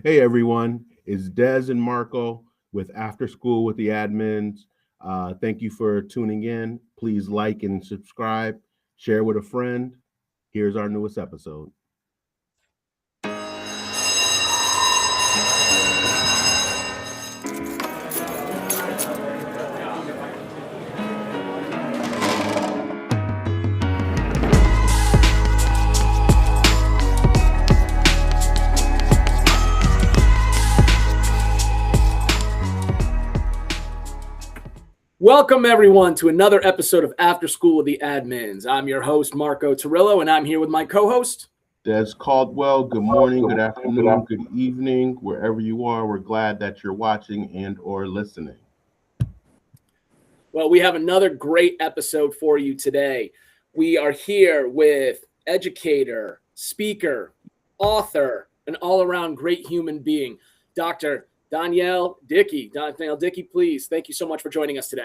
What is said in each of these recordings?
Hey everyone, it's Des and Marco with After School with the Admins. Thank you for tuning in. Please like and subscribe, share with a friend. Here's our newest episode. Welcome, everyone, to another episode of After School with the Admins. I'm your host, Marco Torillo, and I'm here with my co-host, Des Caldwell, good morning, good afternoon, good evening, wherever you are. We're glad that you're watching and or listening. Well, we have another great episode for you today. We are here with educator, speaker, author, an all-around great human being, Dr. Danielle Dickey. Danielle Dickey, please, thank you so much for joining us today.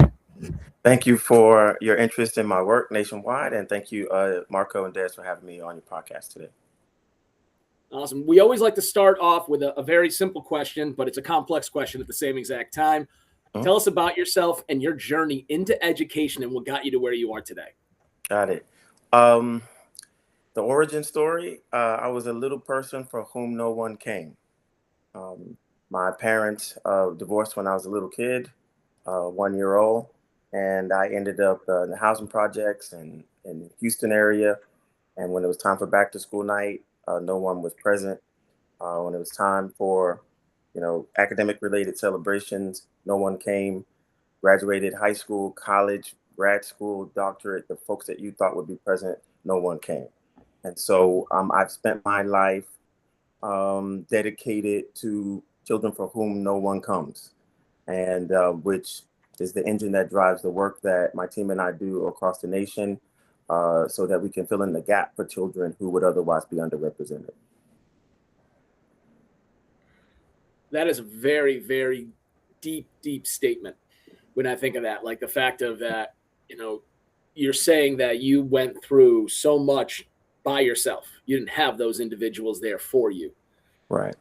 Thank you for your interest in my work nationwide, and thank you, Marco and Des, for having me on your podcast today. Awesome. We always like to start off with a very simple question, but it's a complex question at the same exact time. Mm-hmm. Tell us about yourself and your journey into education and what got you to where you are today. Got it. The origin story, I was a little person for whom no one came. My parents divorced when I was a little kid, 1 year old, and I ended up in the housing projects in the Houston area. And when it was time for back to school night, no one was present. When it was time for, academic related celebrations, no one came. Graduated high school, college, grad school, doctorate, the folks that you thought would be present, no one came. And so I've spent my life dedicated to children for whom no one comes, and which is the engine that drives the work that my team and I do across the nation, so that we can fill in the gap for children who would otherwise be underrepresented. That is a very, very deep statement when I think of that. Like the fact of that, you're saying that you went through so much by yourself. You didn't have those individuals there for you. Right.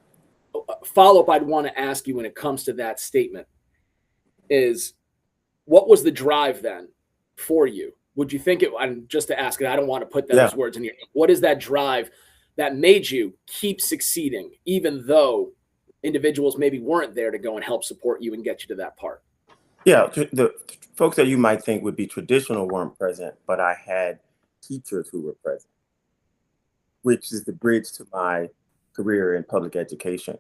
Follow-up I'd want to ask you when it comes to that statement is, what was the drive then for you? Would you think it, and just to ask it, I don't want to put those words in here. What is that drive that made you keep succeeding, even though individuals maybe weren't there to go and help support you and get you to that part? Yeah, the folks that you might think would be traditional weren't present, but I had teachers who were present, which is the bridge to my career in public education.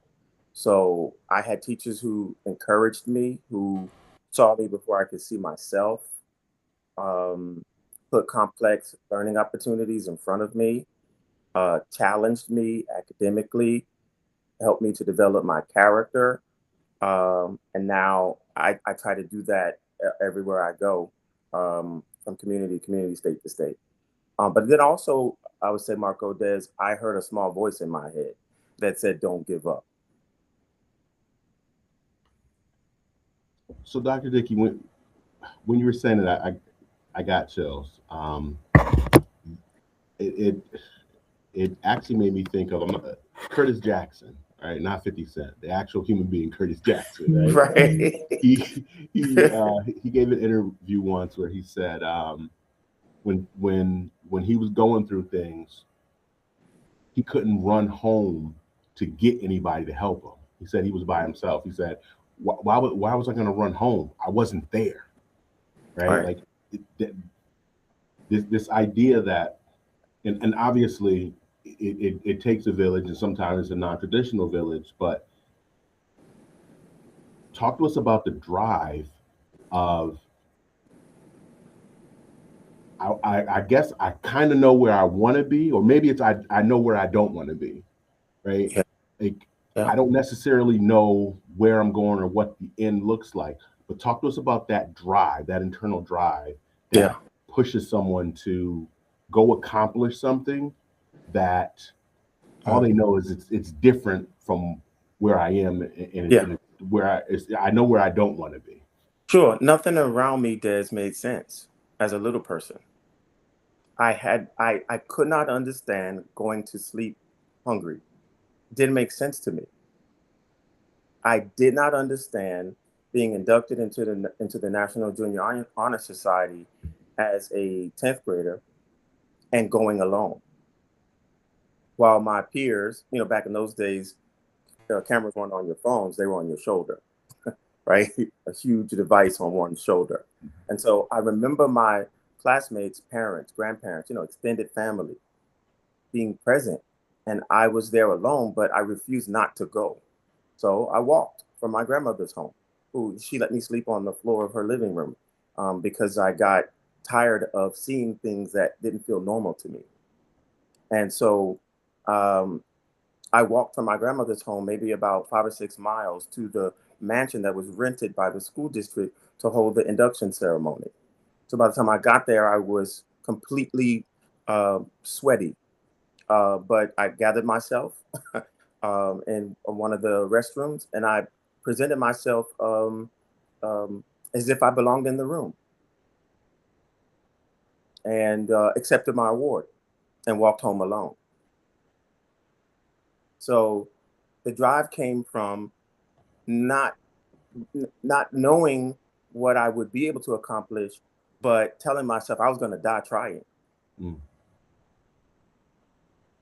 So I had teachers who encouraged me, who saw me before I could see myself, put complex learning opportunities in front of me, challenged me academically, helped me to develop my character. And now I try to do that everywhere I go, from community, state to state. But then also, I would say, Marco, Des, I heard a small voice in my head that said, don't give up. So, Dr. Dickey, when you were saying that, I got chills. It actually made me think of Curtis Jackson, right? Not 50 Cent, the actual human being, Curtis Jackson, right? Right. He gave an interview once where he said, when he was going through things, he couldn't run home to get anybody to help him. He said he was by himself. He said, why was I going to run home? I wasn't there, right? Like this idea that, and obviously it takes a village, and sometimes it's a non-traditional village, but talk to us about the drive of, I guess I kind of know where I want to be, or maybe it's I know where I don't want to be, right? Yeah. Like, I don't necessarily know where I'm going or what the end looks like, but talk to us about that drive, that internal drive that pushes someone to go accomplish something that all they know is it's different from where I am, and where I know where I don't want to be. Sure. Nothing around me, Des, made sense as a little person. I could not understand going to sleep hungry. It didn't make sense to me. I did not understand being inducted into the National Junior Honor Society as a 10th grader and going alone. While my peers, back in those days, cameras weren't on your phones, they were on your shoulder, right? A huge device on one shoulder. And so I remember my classmates, parents, grandparents, extended family being present. And I was there alone, but I refused not to go. So I walked from my grandmother's home, who she let me sleep on the floor of her living room because I got tired of seeing things that didn't feel normal to me. And so I walked from my grandmother's home maybe about 5 or 6 miles to the mansion that was rented by the school district to hold the induction ceremony. So by the time I got there, I was completely sweaty. But I gathered myself in one of the restrooms, and I presented myself as if I belonged in the room, and accepted my award and walked home alone. So the drive came from not knowing what I would be able to accomplish, but telling myself I was going to die trying. Mm.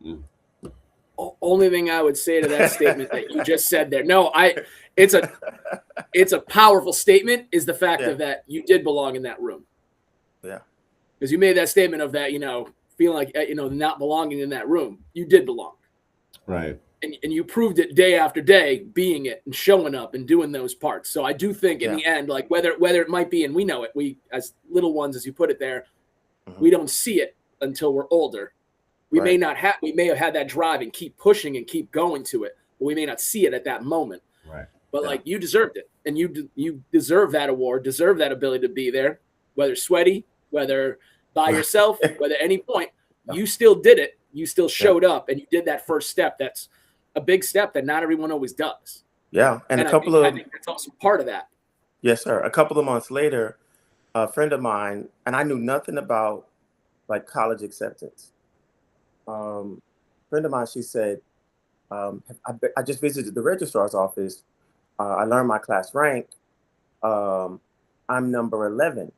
Mm. Only thing I would say to that statement that you just said there. No, it's a powerful statement, is the fact of that you did belong in that room. Yeah. Because you made that statement of that, feeling like, not belonging in that room. You did belong. Right. And you proved it day after day, being it and showing up and doing those parts. So I do think in the end, like whether it might be, and we know it, we as little ones, as you put it there, we don't see it until we're older. We may have had that drive and keep pushing and keep going to it, but we may not see it at that moment. Right. But like you deserved it, and you deserve that award, deserve that ability to be there, whether sweaty, whether by yourself, whether at any point, you still did it. You still showed up, and you did that first step. That's a big step that not everyone always does. Yeah, and I think that's also part of that. Yes, sir. A couple of months later, a friend of mine, and I knew nothing about like college acceptance. Friend of mine, she said, I just visited the registrar's office. I learned my class rank. I'm number 11.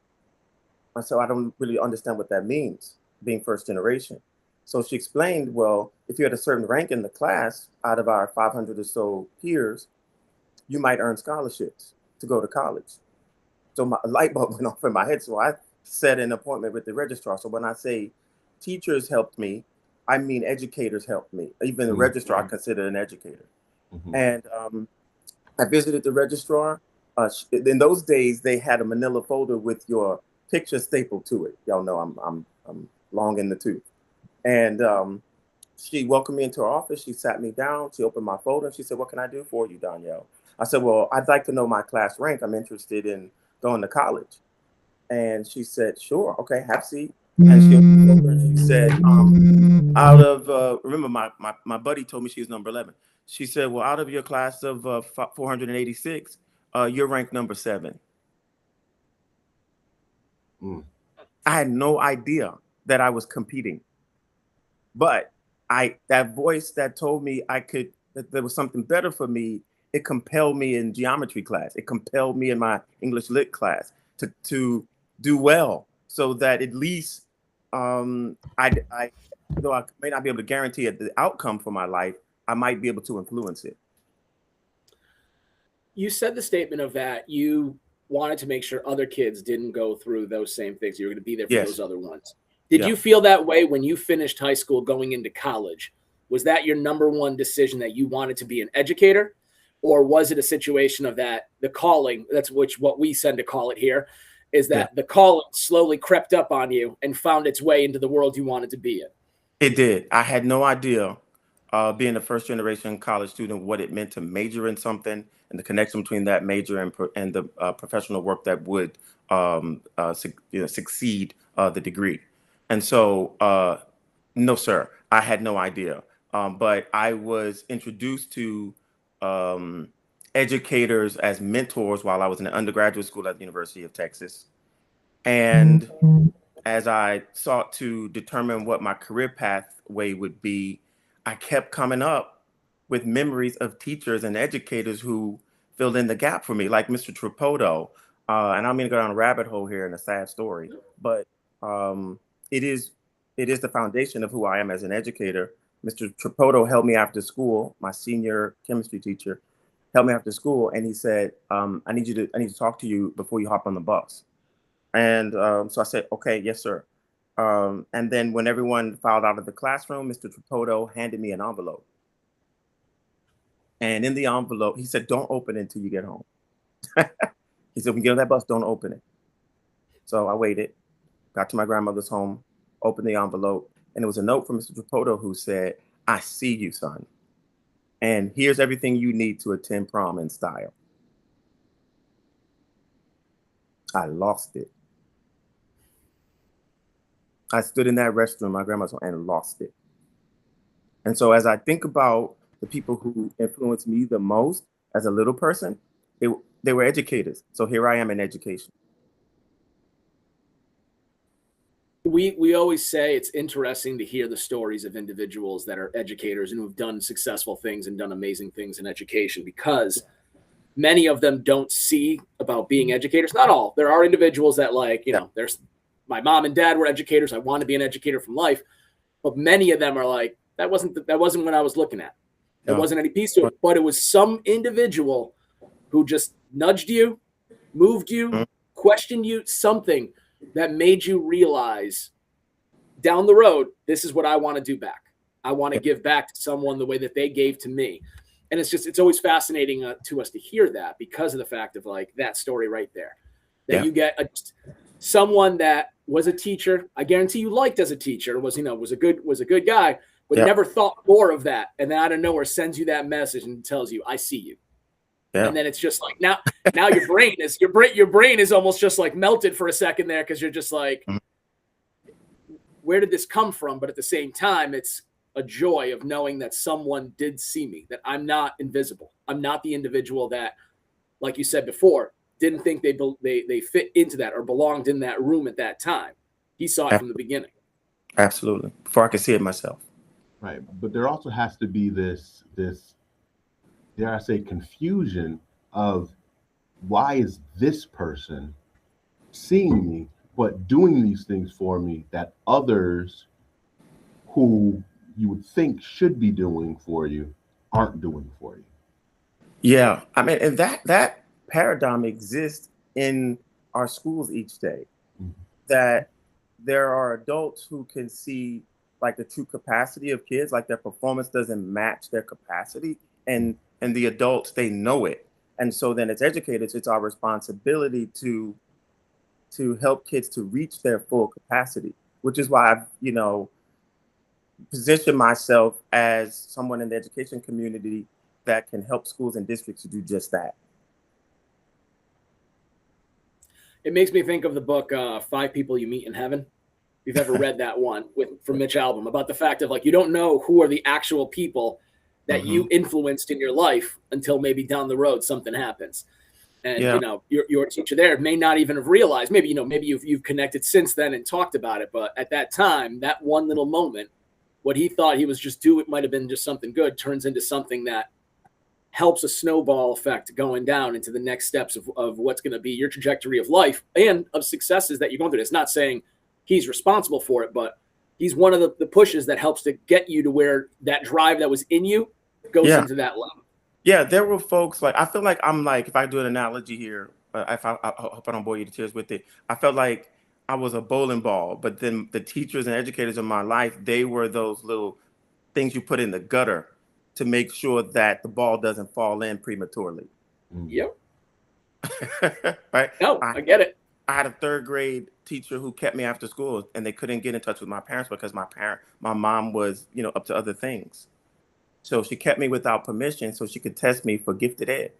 And so I don't really understand what that means, being first generation. So she explained, well, if you had a certain rank in the class out of our 500 or so peers, you might earn scholarships to go to college. So my light bulb went off in my head. So I set an appointment with the registrar. So when I say teachers helped me, I mean educators helped me. Even the registrar I consider an educator. Mm-hmm. And I visited the registrar. In those days, they had a manila folder with your picture stapled to it. Y'all know I'm long in the tooth. And she welcomed me into her office. She sat me down. She opened my folder. And she said, "What can I do for you, Danielle?" I said, "Well, I'd like to know my class rank. I'm interested in going to college." And she said, "Sure. Okay, have a seat." And she opened the folder and she said, out of, remember my buddy told me she was number 11. She said, "Well, out of your class of 486, you're ranked number 7. Mm. I had no idea that I was competing. But that voice that told me that there was something better for me, it compelled me in geometry class. It compelled me in my English lit class to do well, so that at least though I may not be able to guarantee the outcome for my life, I might be able to influence it. You said the statement of that you wanted to make sure other kids didn't go through those same things. You were going to be there for those other ones. Did you feel that way when you finished high school going into college? Was that your number one decision, that you wanted to be an educator? Or was it a situation of that, the calling, that's what we tend to call it here, is that the calling slowly crept up on you and found its way into the world you wanted to be in? It did. I had no idea, being a first generation college student, what it meant to major in something and the connection between that major and the professional work that would succeed the degree. And so, no, sir, I had no idea. But I was introduced to educators as mentors while I was in the undergraduate school at the University of Texas. And as I sought to determine what my career pathway would be, I kept coming up with memories of teachers and educators who filled in the gap for me, like Mr. Tripodi. And I'm going to go down a rabbit hole here in a sad story, but it is the foundation of who I am as an educator. Mr. Tripodi held me after school, my senior chemistry teacher, held me after school, and he said, I need to talk to you before you hop on the bus. And so I said, okay, yes, sir. And then when everyone filed out of the classroom, Mr. Tripodi handed me an envelope. And in the envelope, he said, don't open it until you get home. He said, when you get on that bus, don't open it. So I waited, got to my grandmother's home, opened the envelope, and it was a note from Mr. Tripodi who said, I see you, son. And here's everything you need to attend prom in style. I lost it. I stood in that restroom, my grandma's home, and lost it. And so as I think about the people who influenced me the most as a little person, they were educators. So here I am in education. We always say it's interesting to hear the stories of individuals that are educators and who've done successful things and done amazing things in education, because many of them don't see about being educators. Not all. There are individuals that, like, you know, there's my mom and dad were educators. I want to be an educator from life. But many of them are like, that wasn't what I was looking at. There wasn't any piece to it. But it was some individual who just nudged you, moved you, questioned you, something that made you realize down the road, this is what I want to do back. I want to give back to someone the way that they gave to me. And it's always fascinating to us to hear that, because of the fact of, like, that story right there, that you get someone that was a teacher. I guarantee you liked as a teacher, was a good guy, but never thought more of that. And then out of nowhere sends you that message and tells you, I see you. Yeah. And then it's just like, now your brain is almost just like melted for a second there, because you're just like, where did this come from? But at the same time, it's a joy of knowing that someone did see me, that I'm not invisible. I'm not the individual that, like you said before, didn't think they fit into that or belonged in that room at that time. He saw it from the beginning. Absolutely. Before I could see it myself. Right. But there also has to be this dare I say, confusion of, why is this person seeing me but doing these things for me that others who you would think should be doing for you aren't doing for you? Yeah, I mean, and that paradigm exists in our schools each day. That there are adults who can see, like, the true capacity of kids, like their performance doesn't match their capacity, and the adults, they know it. And so then as educators, it's our responsibility to help kids to reach their full capacity, which is why I've, positioned myself as someone in the education community that can help schools and districts to do just that. It makes me think of the book, 5 People You Meet in Heaven. If you've ever read that one from Mitch Albom, about the fact of, like, you don't know who are the actual people that you influenced in your life until maybe down the road something happens. And, your teacher there may not even have realized, maybe you've connected since then and talked about it. But at that time, that one little moment, what he thought he was just doing, it might've been just something good, turns into something that helps a snowball effect going down into the next steps of what's going to be your trajectory of life and of successes that you're going through. It's not saying he's responsible for it, but he's one of the pushes that helps to get you to where that drive that was in you goes into that level. Yeah, there were folks, like, I feel like I'm like, if I do an analogy here, I hope I don't bore you to tears with it. I felt like I was a bowling ball, but then the teachers and educators in my life, they were those little things you put in the gutter to make sure that the ball doesn't fall in prematurely. Yep. Right? No, I get it. I had a 3rd grade teacher who kept me after school, and they couldn't get in touch with my parents because my mom was, up to other things. So she kept me without permission so she could test me for gifted ed.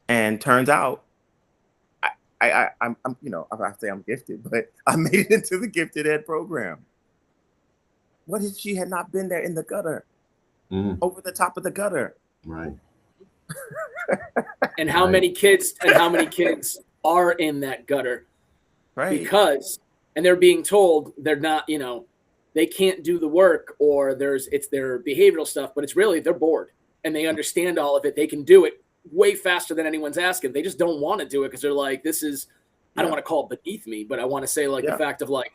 And turns out, I'm I say I'm gifted, but I made it into the gifted ed program. What if she had not been there in the gutter, over the top of the gutter? Right. And how many kids are in that gutter? Right. Because, and they're being told they're not, they can't do the work, or it's their behavioral stuff, but it's really, they're bored. and they understand all of it, they can do it way faster than anyone's asking. They just don't want to do it because they're like, this is, I don't want to call it beneath me, but I want to say like the fact of like,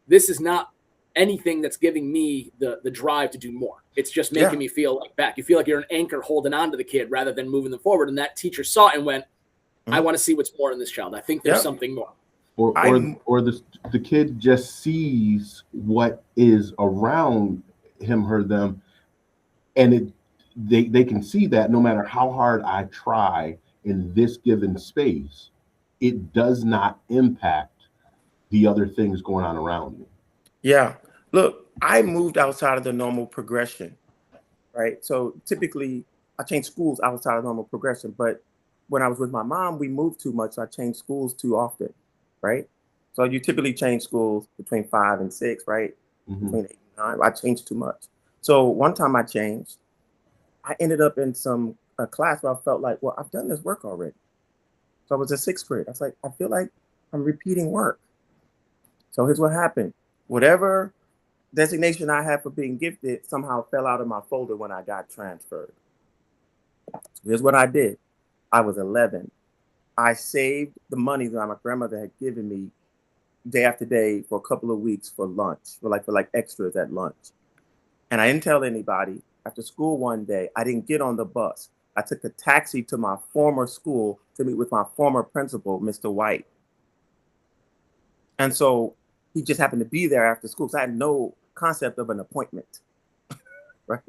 this is not anything that's giving me the drive to do more. It's just making me feel like back. You feel like you're an anchor holding on to the kid rather than moving them forward. And that teacher saw it and went, I want to see what's more in this child. I think there's something more. Or the kid just sees what is around him or them, and they can see that no matter how hard I try in this given space, it does not impact the other things going on around me. Yeah. Look, I moved outside of the normal progression, right? So typically I changed schools outside of normal progression, but when I was with my mom, we moved too much. So I changed schools too often, right? So you typically change schools between 5 and 6, right? Between 8 and 9. I changed too much. So one time I changed, I ended up in a class where I felt like, well, I've done this work already. So I was a 6th grade. I was like, I feel like I'm repeating work. So here's what happened. Whatever designation I had for being gifted somehow fell out of my folder when I got transferred. So here's what I did. I was 11. I saved the money that my grandmother had given me day after day for a couple of weeks for lunch, for like extras at lunch. And I didn't tell anybody. After school one day, I didn't get on the bus. I took a taxi to my former school to meet with my former principal, Mr. White. And so he just happened to be there after school. So I had no concept of an appointment, right?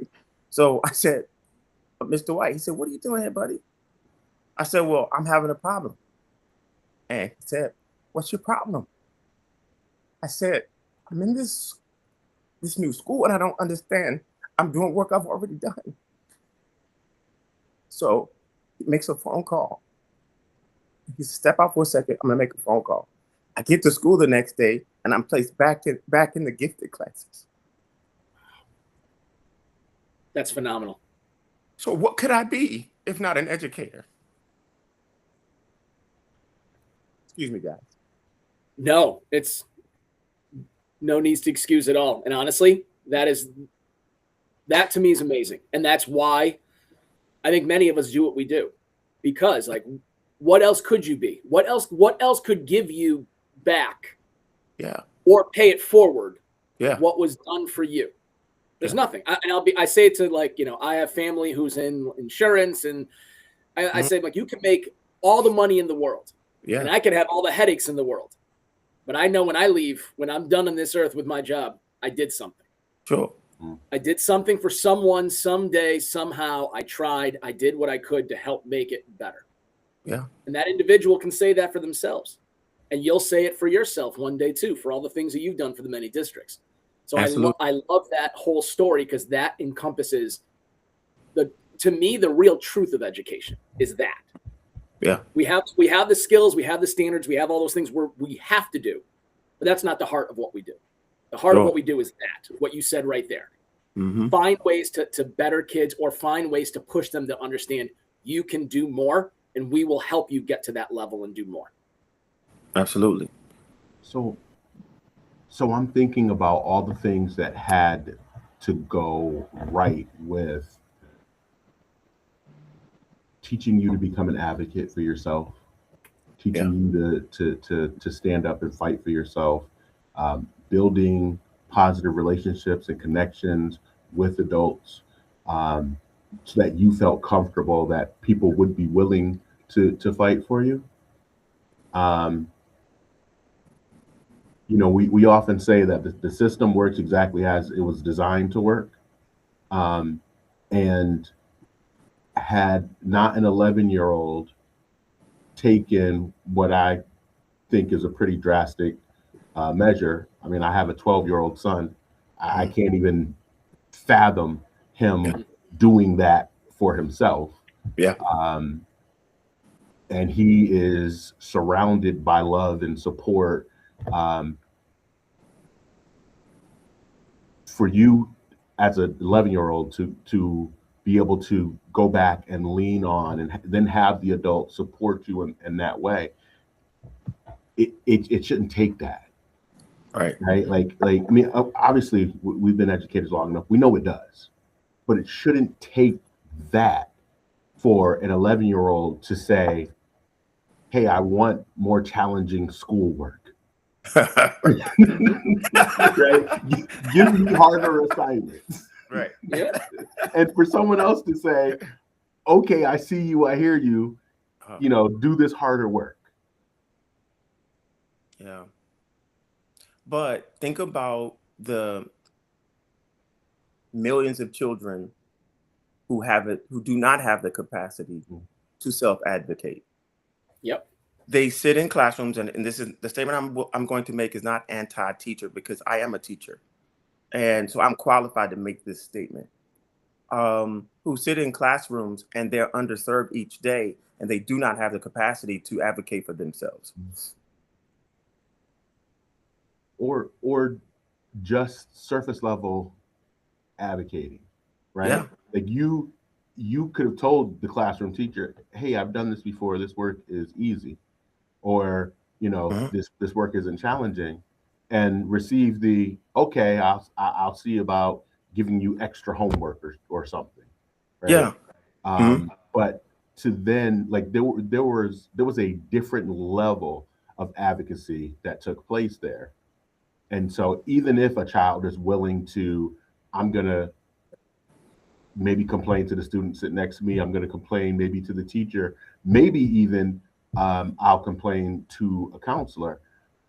So I said, Mr. White, he said, what are you doing here, buddy? I said, well, I'm having a problem. And he said, what's your problem? I said, I'm in this new school and I don't understand. I'm doing work I've already done. So he makes a phone call. He said, step out for a second. I'm gonna make a phone call. I get to school the next day and I'm placed back in the gifted classes. That's phenomenal. So what could I be if not an educator? Excuse me, guys. No, it's no needs to excuse at all. And honestly, that to me is amazing. And that's why I think many of us do what we do, because like, what else could you be? What else could give you back? Yeah. Or pay it forward. Yeah. What was done for you? There's nothing. I say it to like, I have family who's in insurance, and I say like, you can make all the money in the world. Yeah. And I could have all the headaches in the world. But I know when I leave, when I'm done on this earth with my job, I did something. Sure. I did something for someone someday, somehow. I tried. I did what I could to help make it better. Yeah. And that individual can say that for themselves. And you'll say it for yourself one day too, for all the things that you've done for the many districts. So I love that whole story, because that encompasses to me, the real truth of education is that. Yeah. We have the skills, we have the standards, we have all those things we have to do. But that's not the heart of what we do. The heart of what we do is that, what you said right there. Find ways to better kids, or find ways to push them to understand you can do more, and we will help you get to that level and do more. Absolutely. So I'm thinking about all the things that had to go right with teaching you to become an advocate for yourself, teaching you to stand up and fight for yourself, building positive relationships and connections with adults, so that you felt comfortable that people would be willing to fight for you. We often say that the system works exactly as it was designed to work. And had not an 11-year-old taken what I think is a pretty drastic measure. I mean, I have a 12-year-old son. I can't even fathom him doing that for himself. Yeah. And he is surrounded by love and support. For you as an 11-year-old to be able to go back and lean on and then have the adult support you in that way, it shouldn't take that. Right. Like, I mean, obviously we've been educators long enough. We know it does, but it shouldn't take that for an 11-year-old to say, hey, I want more challenging schoolwork. Right? Give me harder assignments. Right. Yeah. And for someone else to say, okay, I see you, I hear you, do this harder work. Yeah. But think about the millions of children who do not have the capacity to self-advocate. Yep. They sit in classrooms, and this is the statement I'm going to make is not anti-teacher, because I am a teacher. And so I'm qualified to make this statement. Who sit in classrooms and they're underserved each day, and they do not have the capacity to advocate for themselves. Or just surface level advocating, right? Yeah. Like you could have told the classroom teacher, hey, I've done this before, this work is easy, or this work isn't challenging, and receive the okay, I'll see about giving you extra homework or something, right? Yeah. But to then, like, there was a different level of advocacy that took place there. And so even if a child is willing to, I'm gonna maybe complain to the student sitting next to me, I'm gonna complain maybe to the teacher, maybe even I'll complain to a counselor,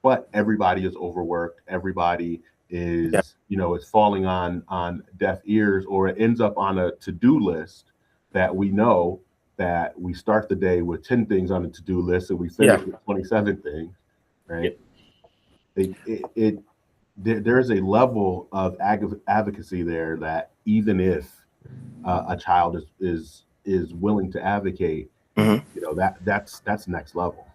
but everybody is overworked, everybody is is falling on deaf ears, or it ends up on a to-do list that we know that we start the day with 10 things on the to-do list and we finish with 27 things, right? There's a level of advocacy there that even if a child is willing to advocate, that's next level.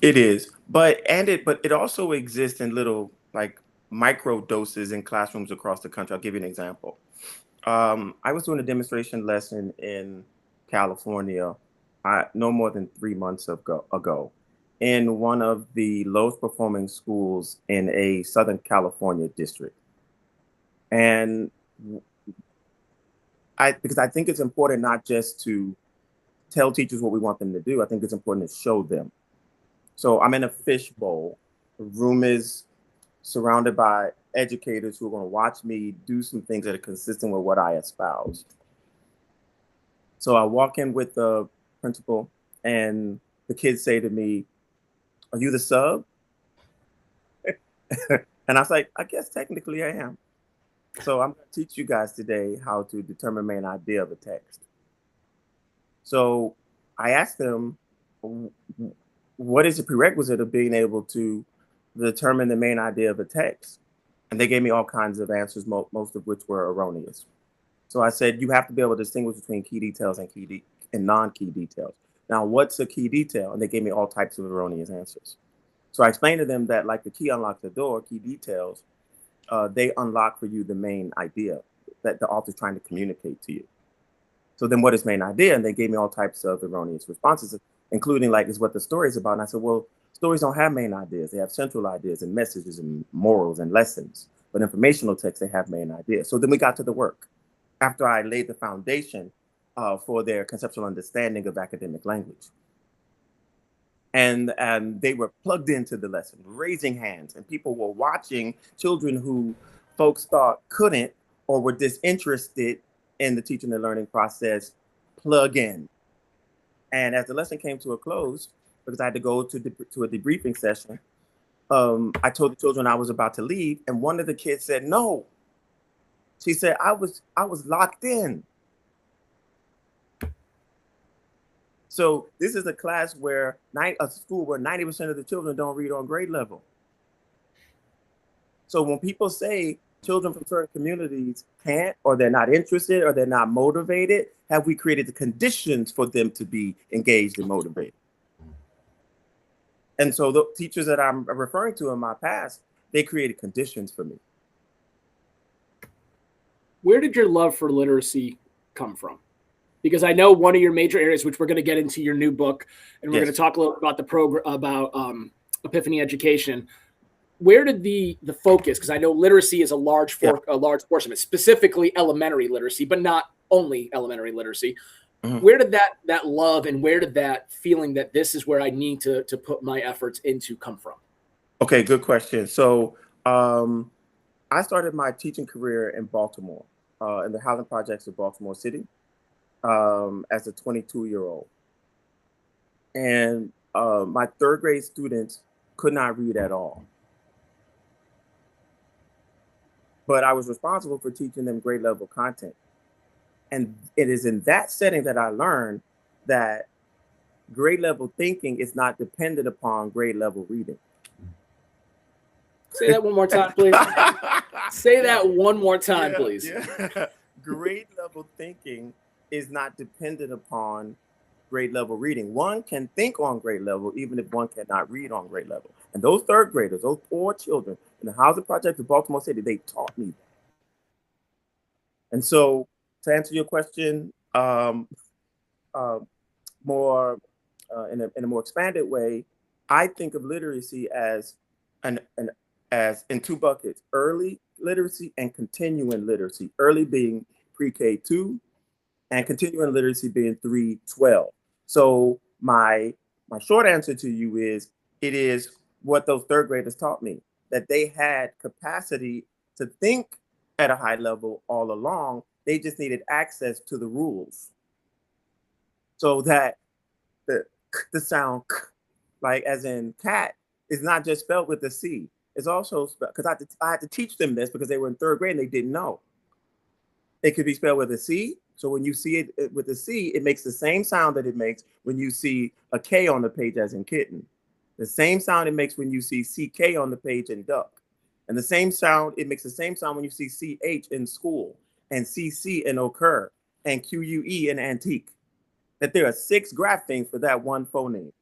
It is, but it also exists in little like micro doses in classrooms across the country. I'll give you an example. I was doing a demonstration lesson in California, no more than 3 months ago, in one of the lowest performing schools in a Southern California district. And because I think it's important not just to tell teachers what we want them to do, I think it's important to show them. So I'm in a fishbowl. The room is surrounded by educators who are going to watch me do some things that are consistent with what I espouse. So I walk in with the principal, and the kids say to me, "Are you the sub?" And I was like, "I guess technically I am." So I'm going to teach you guys today how to determine main idea of a text. So I asked them, what is the prerequisite of being able to determine the main idea of a text? And they gave me all kinds of answers, most of which were erroneous. So I said, you have to be able to distinguish between key details and non-key details. Now, what's a key detail? And they gave me all types of erroneous answers. So I explained to them that like the key unlocks the door, key details, they unlock for you the main idea that the author's trying to communicate to you. So then what is main idea? And they gave me all types of erroneous responses, including like, is what the story is about. And I said, well, stories don't have main ideas. They have central ideas and messages and morals and lessons. But informational texts, they have main ideas. So then we got to the work. After I laid the foundation for their conceptual understanding of academic language. And they were plugged into the lesson, raising hands. And people were watching children who folks thought couldn't or were disinterested in the teaching and learning process plug in. And as the lesson came to a close, because I had to go to a debriefing session, I told the children I was about to leave, and one of the kids said, no. She said, I was locked in. So this is a class where a school where 90% of the children don't read on grade level. So when people say children from certain communities can't, or they're not interested, or they're not motivated, have we created the conditions for them to be engaged and motivated? And so the teachers that I'm referring to in my past, they created conditions for me. Where did your love for literacy come from? Because I know one of your major areas, which we're going to get into your new book, and we're going to talk a little about the program, about Epiphany Education. Where did the focus? Because I know literacy is a large portion of it, specifically elementary literacy, but not only elementary literacy. Mhm. Where did that love and where did that feeling that this is where I need to put my efforts into come from? Okay, good question. So I started my teaching career in Baltimore, in the housing projects of Baltimore City, as a 22-year-old. And my third grade students could not read at all. But I was responsible for teaching them grade level content. And it is in that setting that I learned that grade level thinking is not dependent upon grade level reading. Say that one more time, please. Say that one more time, please. Yeah. Grade level thinking is not dependent upon grade level reading. One can think on grade level, even if one cannot read on grade level. And those third graders, those poor children in the housing project of Baltimore City, they taught me that. And so, to answer your question, more in a more expanded way, I think of literacy as as in two buckets: early literacy and continuing literacy. Early being pre-K 2, and continuing literacy being 3-12. So my short answer to you is, it is what those third graders taught me, that they had capacity to think at a high level all along. They just needed access to the rules, so that the sound like as in cat is not just spelled with a C. It's also spelled, because I had to teach them this because they were in third grade and they didn't know. It could be spelled with a C. So when you see it with a C, it makes the same sound that it makes when you see a K on the page as in kitten. The same sound it makes when you see CK on the page in duck. And the same sound, it makes the same sound when you see CH in school, and CC in occur, and QUE in antique. That there are 6 graphings for that one phoneme.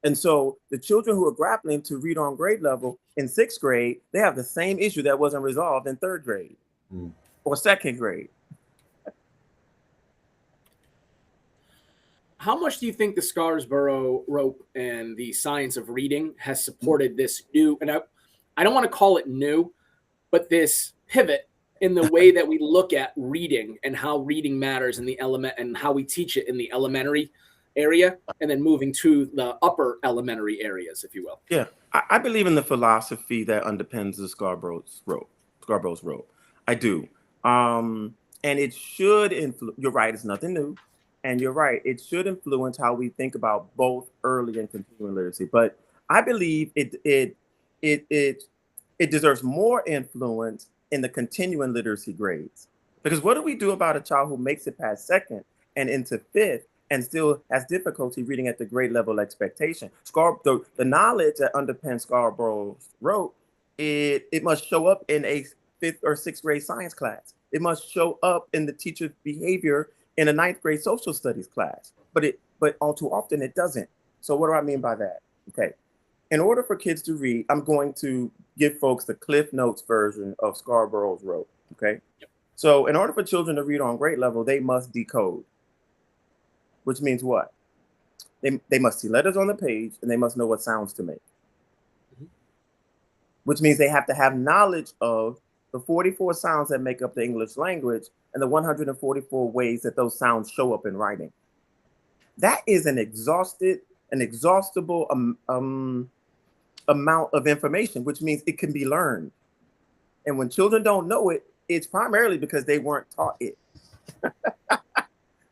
And so the children who are grappling to read on grade level in 6th grade, they have the same issue that wasn't resolved in 3rd grade or 2nd grade. How much do you think the Scarborough Rope and the science of reading has supported this new, and I don't want to call it new, but this pivot in the way that we look at reading and how reading matters in the element and how we teach it in the elementary area, and then moving to the upper elementary areas, if you will? Yeah, I believe in the philosophy that underpins the Scarborough's Rope. I do. And it should you're right, it's nothing new. And you're right, it should influence how we think about both early and continuing literacy. But I believe it deserves more influence in the continuing literacy grades. Because what do we do about a child who makes it past 2nd and into 5th and still has difficulty reading at the grade level expectation? The knowledge that underpins Scarborough's Rope, it must show up in a 5th or 6th grade science class. It must show up in the teacher's behavior in a 9th grade social studies class, but all too often it doesn't. So what do I mean by that? Okay, in order for kids to read, I'm going to give folks the Cliff Notes version of Scarborough's Rope. Okay, so in order for children to read on grade level, they must decode, which means what? They must see letters on the page and they must know what sounds to make, which means they have to have knowledge of the 44 sounds that make up the English language and the 144 ways that those sounds show up in writing. That is an exhaustible amount of information, which means it can be learned. And when children don't know it, it's primarily because they weren't taught it.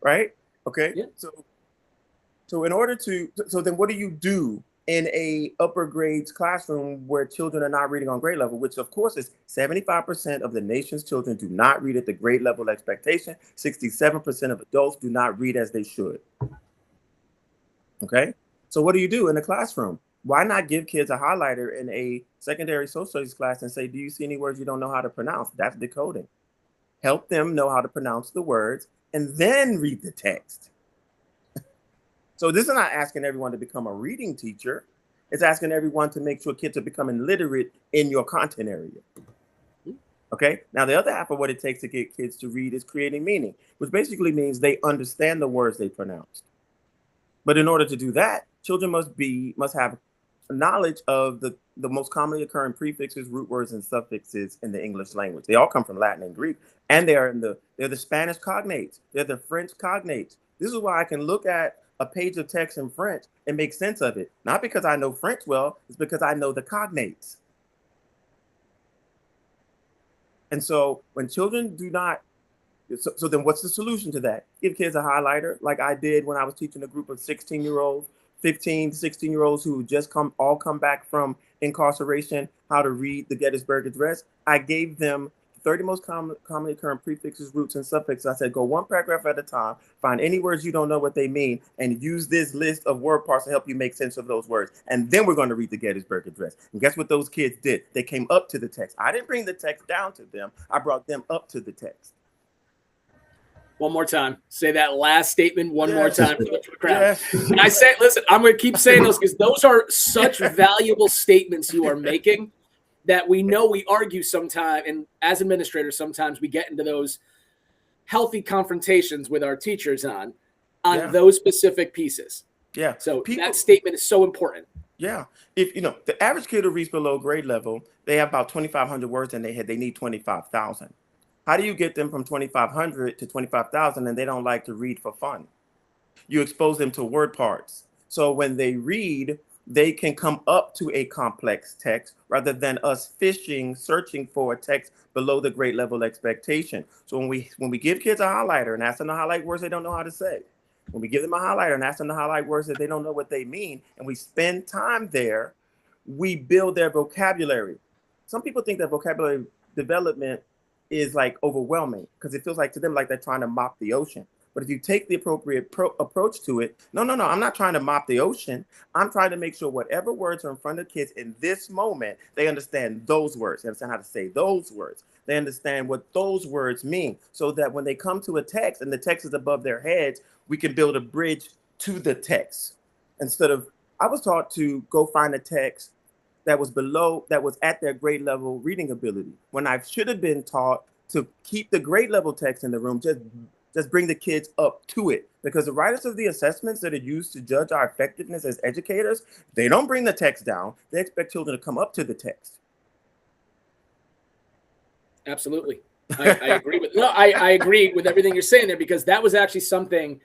Right? Okay. Yeah. So in order to, so then what do you do in a upper grades classroom where children are not reading on grade level, which of course is 75% of the nation's children do not read at the grade level expectation. 67% of adults do not read as they should. Okay, so what do you do in the classroom? Why not give kids a highlighter in a secondary social studies class and say, do you see any words you don't know how to pronounce? That's decoding. Help them know how to pronounce the words and then read the text. So this is not asking everyone to become a reading teacher. It's asking everyone to make sure kids are becoming literate in your content area. Okay, now the other half of what it takes to get kids to read is creating meaning, which basically means they understand the words they pronounce. But in order to do that, children must have knowledge of the most commonly occurring prefixes, root words, and suffixes in the English language. They all come from Latin and Greek, and they're the Spanish cognates. They're the French cognates. This is why I can look at a page of text in French and make sense of it. Not because I know French well, it's because I know the cognates. And so when children do not, so then what's the solution to that? Give kids a highlighter like I did when I was teaching a group of 16-year-olds, 15, 16-year-olds who just come back from incarceration, how to read the Gettysburg Address. I gave them 30 most commonly occurring prefixes, roots, and suffixes. I said, go one paragraph at a time, find any words you don't know what they mean, and use this list of word parts to help you make sense of those words. And then we're going to read the Gettysburg Address. And guess what those kids did? They came up to the text. I didn't bring the text down to them. I brought them up to the text. One more time. Say that last statement one more time for the crowd. Yes. And I say, listen, I'm going to keep saying those because those are such valuable statements you are making that we know we argue sometimes. And as administrators, sometimes we get into those healthy confrontations with our teachers on those specific pieces. Yeah. So that statement is so important. Yeah. If the average kid who reads below grade level, they have about 2,500 words in their head. They need 25,000. How do you get them from 2,500 to 25,000 and they don't like to read for fun? You expose them to word parts. So when they read, they can come up to a complex text rather than us searching for a text below the grade level expectation. So when we give kids a highlighter and ask them to highlight words they don't know how to say, when we give them a highlighter and ask them to highlight words that they don't know what they mean, and we spend time there, we build their vocabulary. Some people think that vocabulary development is like overwhelming because it feels like to them like they're trying to mop the ocean. But if you take the appropriate approach to it, no, I'm not trying to mop the ocean. I'm trying to make sure whatever words are in front of kids in this moment, they understand those words. They understand how to say those words. They understand what those words mean so that when they come to a text and the text is above their heads, we can build a bridge to the text. Instead of, I was taught to go find a text that was at their grade level reading ability, when I should have been taught to keep the grade level text in the room, just bring the kids up to it. Because the writers of the assessments that are used to judge our effectiveness as educators, they don't bring the text down. They expect children to come up to the text. Absolutely. I agree with I agree with everything you're saying there, because that was actually something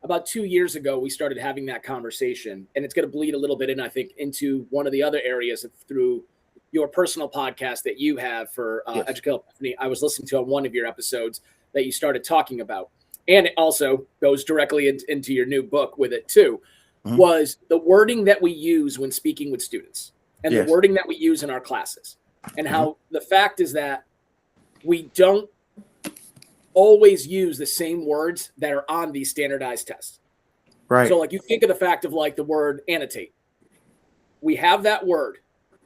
about 2 years ago we started having that conversation, and it's going to bleed a little bit in, I think, into one of the other areas through your personal podcast that you have for Educational Epiphany. I was listening to on one of your episodes that you started talking about, and it also goes directly into your new book with it too, was the wording that we use when speaking with students and the wording that we use in our classes, and how the fact is that we don't always use the same words that are on these standardized tests. Right. So like you think of the fact of like the word annotate. We have that word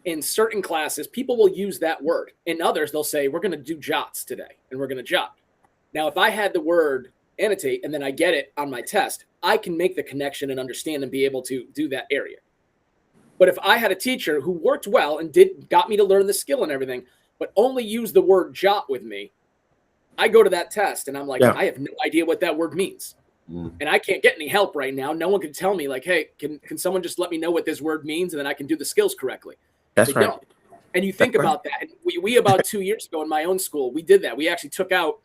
in certain classes. People will use that word. In others, they'll say, we're going to do jots today and we're going to jot. Now, if I had the word annotate and then I get it on my test, I can make the connection and understand and be able to do that area. But if I had a teacher who worked well and got me to learn the skill and everything, but only used the word jot with me, I go to that test and I'm like, I have no idea what that word means. And I can't get any help right now. No one can tell me like, hey, can someone just let me know what this word means and then I can do the skills correctly. That's right. Don't. And you think about that. And we about 2 years ago in my own school, we did that. We actually took out,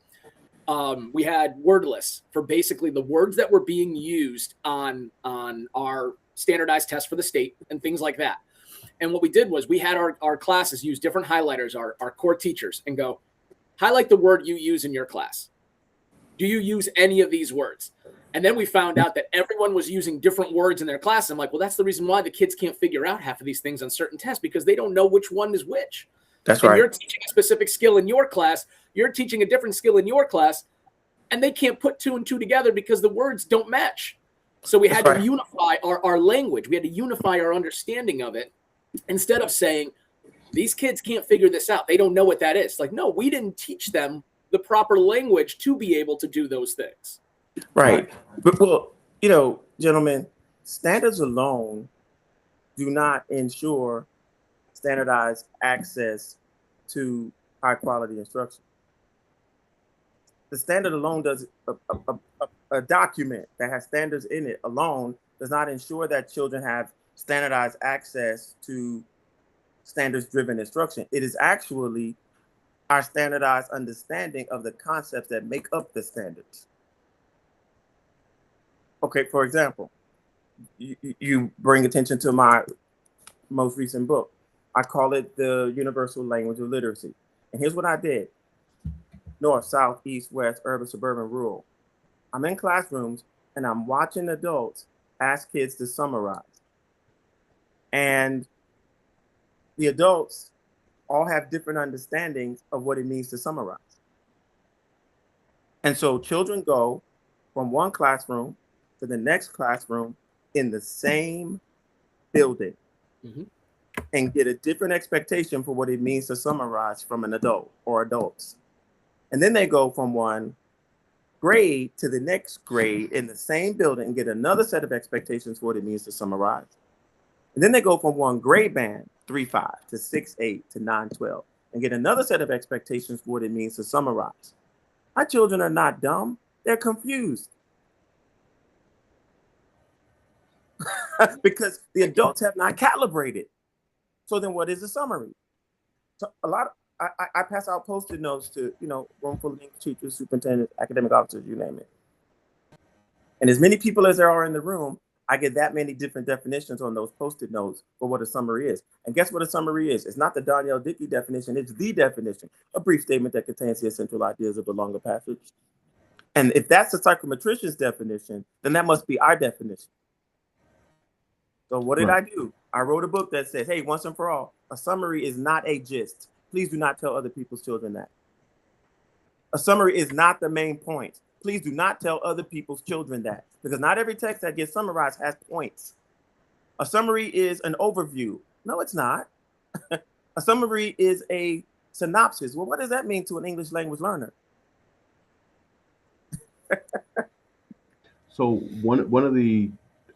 we had word lists for basically the words that were being used on our standardized tests for the state and things like that. And what we did was we had our classes use different highlighters, our core teachers, and go, highlight the word you use in your class. Do you use any of these words? And then we found out that everyone was using different words in their class. I'm like, well, that's the reason why the kids can't figure out half of these things on certain tests, because they don't know which one is which. That's and right. You're teaching a specific skill in your class. You're teaching a different skill in your class, and they can't put two and two together because the words don't match. So we had to unify our language. We had to unify our understanding of it instead of saying, these kids can't figure this out. They don't know what that is. Like, no, we didn't teach them the proper language to be able to do those things. Right. But, well, gentlemen, standards alone do not ensure standardized access to high quality instruction. The standard alone does a document that has standards in it alone does not ensure that children have standardized access to standards-driven instruction. It is actually our standardized understanding of the concepts that make up the standards. Okay, for example, you bring attention to my most recent book. I call it the Universal Language of Literacy. And here's what I did. North, south, east, west, urban, suburban, rural. I'm in classrooms and I'm watching adults ask kids to summarize. And the adults all have different understandings of what it means to summarize. And so children go from one classroom to the next classroom in the same building and get a different expectation for what it means to summarize from an adult or adults. And then they go from one grade to the next grade in the same building and get another set of expectations for what it means to summarize. And then they go from one grade band, 3-5, to 6-8, to 9-12, and get another set of expectations for what it means to summarize. Our children are not dumb, they're confused. Because the adults have not calibrated. So then what is a summary? So I pass out Post-it notes to, room full of English teachers, superintendents, academic officers, you name it. And as many people as there are in the room, I get that many different definitions on those Post-it notes for what a summary is. And guess what a summary is? It's not the Danielle Dickey definition, it's the definition. A brief statement that contains the essential ideas of a longer passage. And if that's the psychometrician's definition, then that must be our definition. So what did I do? I wrote a book that says, hey, once and for all, a summary is not a gist. Please do not tell other people's children that. A summary is not the main point. Please do not tell other people's children that, because not every text that gets summarized has points. A summary is an overview. No, it's not. A summary is a synopsis. Well, what does that mean to an English language learner? So one of the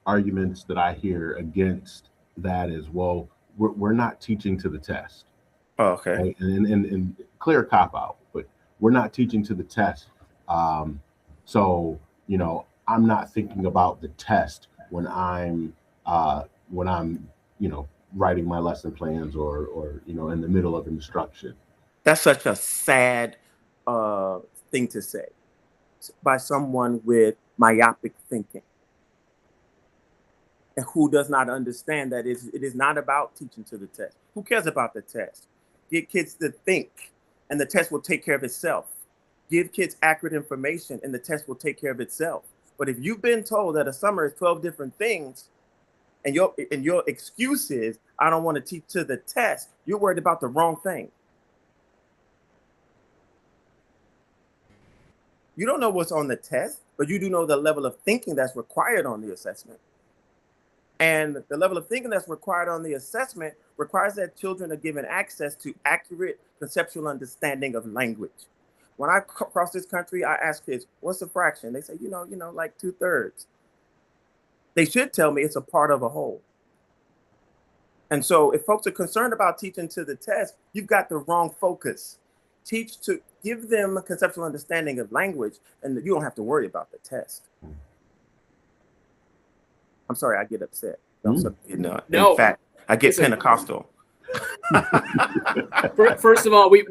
arguments that I hear against that is, well, we're not teaching to the test. Oh, okay. Right? And clear cop out, but we're not teaching to the test. So, I'm not thinking about the test when I'm writing my lesson plans or in the middle of instruction. That's such a sad thing to say by someone with myopic thinking and who does not understand that it is not about teaching to the test. Who cares about the test? Get kids to think and the test will take care of itself. Give kids accurate information and the test will take care of itself. But if you've been told that a summary is 12 different things and your excuse is, I don't want to teach to the test, you're worried about the wrong thing. You don't know what's on the test, but you do know the level of thinking that's required on the assessment. And the level of thinking that's required on the assessment requires that children are given access to accurate conceptual understanding of language. When I cross this country, I ask kids, what's the fraction? They say, like 2/3. They should tell me it's a part of a whole. And so if folks are concerned about teaching to the test, you've got the wrong focus. Teach to give them a conceptual understanding of language, and you don't have to worry about the test. I'm sorry, I get upset. In fact, I get Pentecostal. First of all, we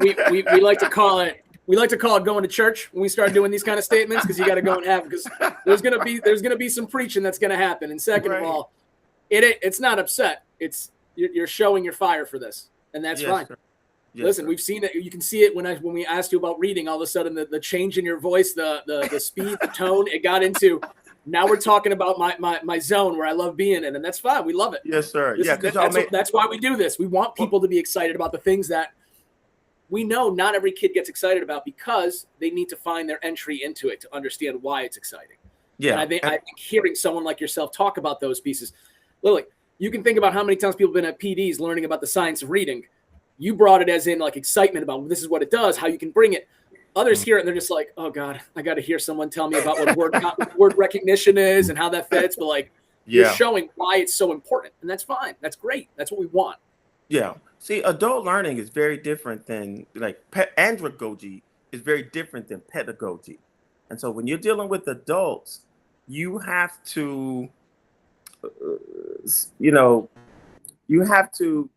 like to call it going to church when we start doing these kind of statements, because you got to go and have, because there's gonna be some preaching that's gonna happen. And second of all, it's not upset. It's you're showing your fire for this, and that's fine. Yes, listen, we've seen it. You can see it when we asked you about reading. All of a sudden, the change in your voice, the speed, the tone, it got into. Now we're talking about my zone where I love being in, and that's fine. We love it. Yes, sir. That's why we do this. We want people to be excited about the things that we know not every kid gets excited about, because they need to find their entry into it to understand why it's exciting. Yeah. And I think hearing someone like yourself talk about those pieces, Lily, you can think about how many times people have been at PDs learning about the science of reading. You brought it as in like excitement about this is what it does, how you can bring it. Others hear it and they're just like, oh God, I got to hear someone tell me about what word recognition is and how that fits. But you're showing why it's so important, and that's fine. That's great. That's what we want. Yeah. See, adult learning is very different than andragogy is very different than pedagogy. And so when you're dealing with adults, you have to you know, you have to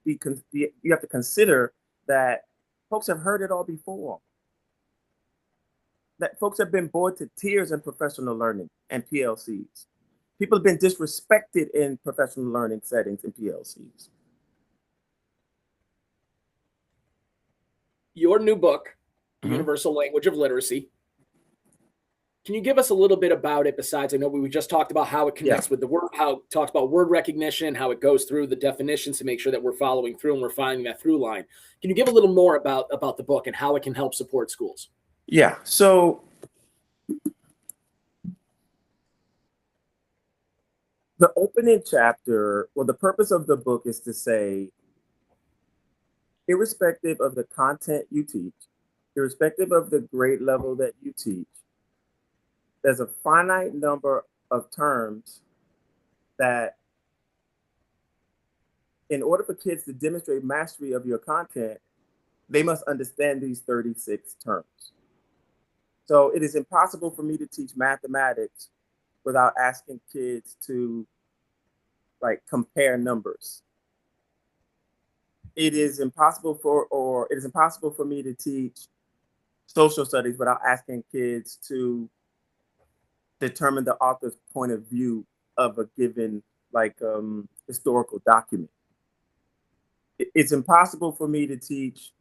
consider that folks have heard it all before. That folks have been bored to tears in professional learning and PLCs. People have been disrespected in professional learning settings and PLCs. Your new book, Universal Language of Literacy. Can you give us a little bit about it? Besides, I know we just talked about how it connects with the word, how it talks about word recognition, how it goes through the definitions to make sure that we're following through and we're finding that through line. Can you give a little more about the book and how it can help support schools? Yeah. So the opening chapter, well, the purpose of the book is to say, irrespective of the content you teach, irrespective of the grade level that you teach, there's a finite number of terms that, in order for kids to demonstrate mastery of your content, they must understand these 36 terms. So it is impossible for me to teach mathematics without asking kids to compare numbers. It is impossible for me to teach social studies without asking kids to determine the author's point of view of a given historical document. It's impossible for me to teach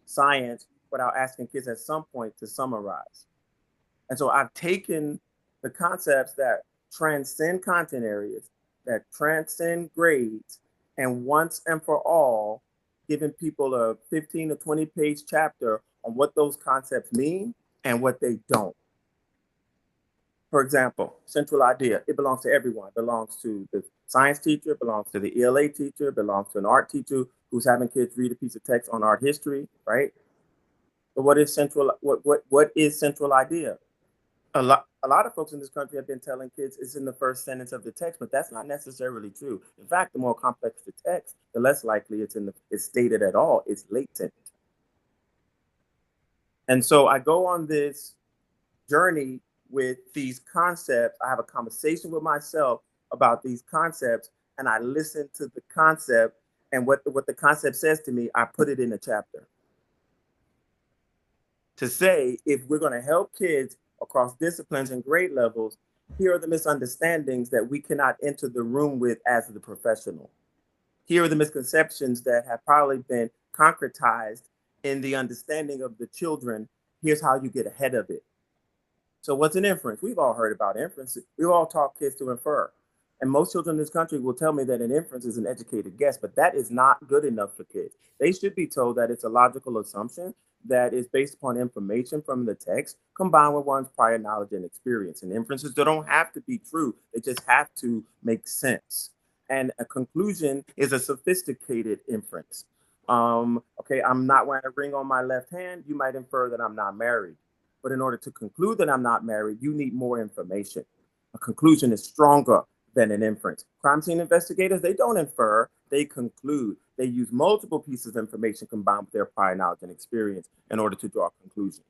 science without asking kids at some point to summarize. And so I've taken the concepts that transcend content areas, that transcend grades, and once and for all, given people a 15 to 20 page chapter on what those concepts mean and what they don't. For example, central idea, it belongs to everyone. It belongs to the science teacher, it belongs to the ELA teacher, it belongs to an art teacher who's having kids read a piece of text on art history, right? But what is central idea? A lot of folks in this country have been telling kids it's in the first sentence of the text, but that's not necessarily true. In fact, the more complex the text, the less likely it's stated at all. It's latent. And so I go on this journey with these concepts. I have a conversation with myself about these concepts, and I listen to the concept, and what the concept says to me, I put it in a chapter. To say, if we're going to help kids across disciplines and grade levels, here are the misunderstandings that we cannot enter the room with as the professional. Here are the misconceptions that have probably been concretized in the understanding of the children. Here's how you get ahead of it. So what's an inference? We've all heard about inference. We've all taught kids to infer. And most children in this country will tell me that an inference is an educated guess, but that is not good enough for kids. They should be told that it's a logical assumption that is based upon information from the text combined with one's prior knowledge and experience. And inferences, they don't have to be true. They just have to make sense. And a conclusion is a sophisticated inference. Okay, I'm not wearing a ring on my left hand. You might infer that I'm not married. But in order to conclude that I'm not married, you need more information. A conclusion is stronger than an inference. Crime scene investigators, they don't infer, they conclude. They use multiple pieces of information combined with their prior knowledge and experience in order to draw a conclusion.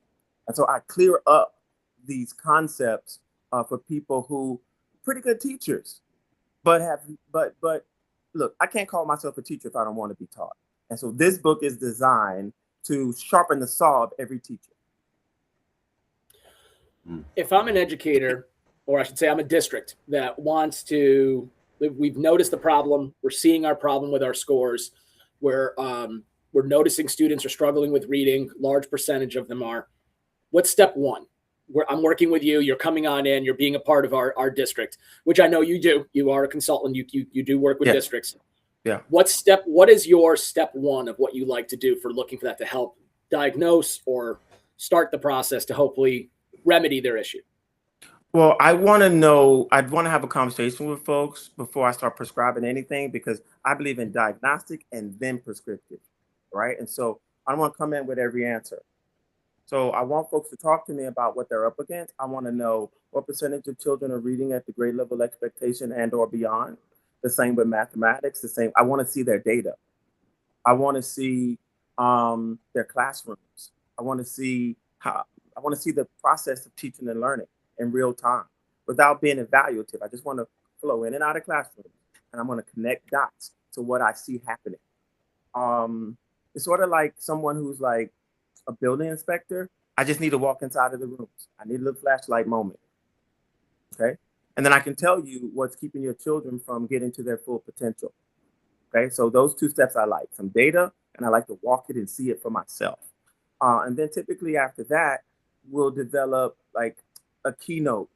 And so I clear up these concepts for people who pretty good teachers, but look, I can't call myself a teacher if I don't want to be taught. And so this book is designed to sharpen the saw of every teacher. If I'm an educator, or I should say I'm a district that wants to, we've noticed the problem, we're seeing our problem with our scores, where we're noticing students are struggling with reading, large percentage of them are. What's step one? I'm working with you, you're coming on in, you're being a part of our district, which I know you do. You are a consultant, you do work with districts. Yeah. What is your step one of what you like to do for looking for that to help diagnose or start the process to hopefully remedy their issue? Well, I'd want to have a conversation with folks before I start prescribing anything, because I believe in diagnostic and then prescriptive, right? And so I don't want to come in with every answer. So I want folks to talk to me about what they're up against. I want to know what percentage of children are reading at the grade level expectation and or beyond. The same with mathematics, I want to see their data. I want to see their classrooms. I want to see the process of teaching and learning in real time without being evaluative. I just want to flow in and out of classrooms, and I'm going to connect dots to what I see happening. It's sort of like someone who's like a building inspector. I just need to walk inside of the rooms. I need a little flashlight moment. Okay. And then I can tell you what's keeping your children from getting to their full potential. Okay. So those 2 steps I like, some data, and I like to walk it and see it for myself. And then typically after that, we'll develop like a keynote,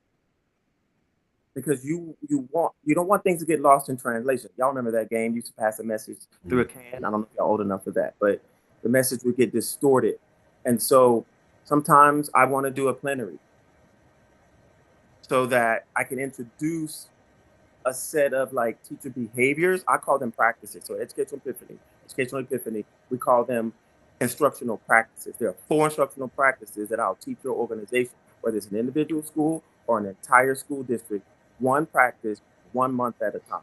because you don't want things to get lost in translation. Y'all remember that game? You used to pass a message through a can. I don't know if y'all old enough for that, but the message would get distorted. And so sometimes I want to do a plenary so that I can introduce a set of like teacher behaviors. I call them practices. So educational epiphany, we call them instructional practices. There are 4 instructional practices that I'll teach your organization, whether it's an individual school or an entire school district, 1 practice, 1 month at a time.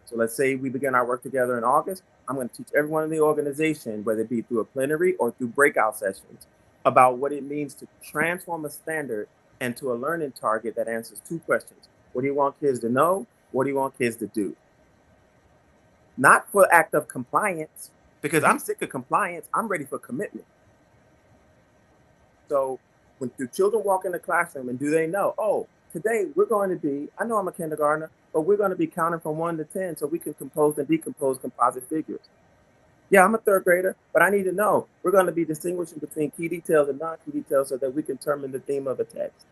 So let's say we begin our work together in August. I'm going to teach everyone in the organization, whether it be through a plenary or through breakout sessions, about what it means to transform a standard into a learning target that answers 2 questions. What do you want kids to know? What do you want kids to do? Not for act of compliance, because I'm sick of compliance. I'm ready for commitment. So when do children walk in the classroom and do they know, oh, today we're going to be, I know I'm a kindergartner, but we're going to be counting from 1 to 10 so we can compose and decompose composite figures. Yeah, I'm a 3rd grader, but I need to know we're going to be distinguishing between key details and non-key details so that we can determine the theme of a text.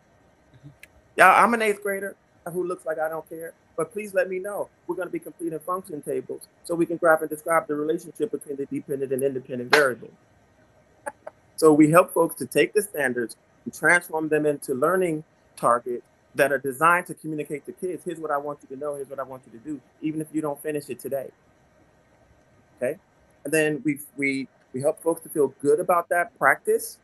Yeah, I'm an 8th grader who looks like I don't care, but please let me know. We're going to be completing function tables so we can graph and describe the relationship between the dependent and independent variables. So we help folks to take the standards and transform them into learning targets that are designed to communicate to kids. Here's what I want you to know. Here's what I want you to do, even if you don't finish it today. Okay. And then we help folks to feel good about that practice.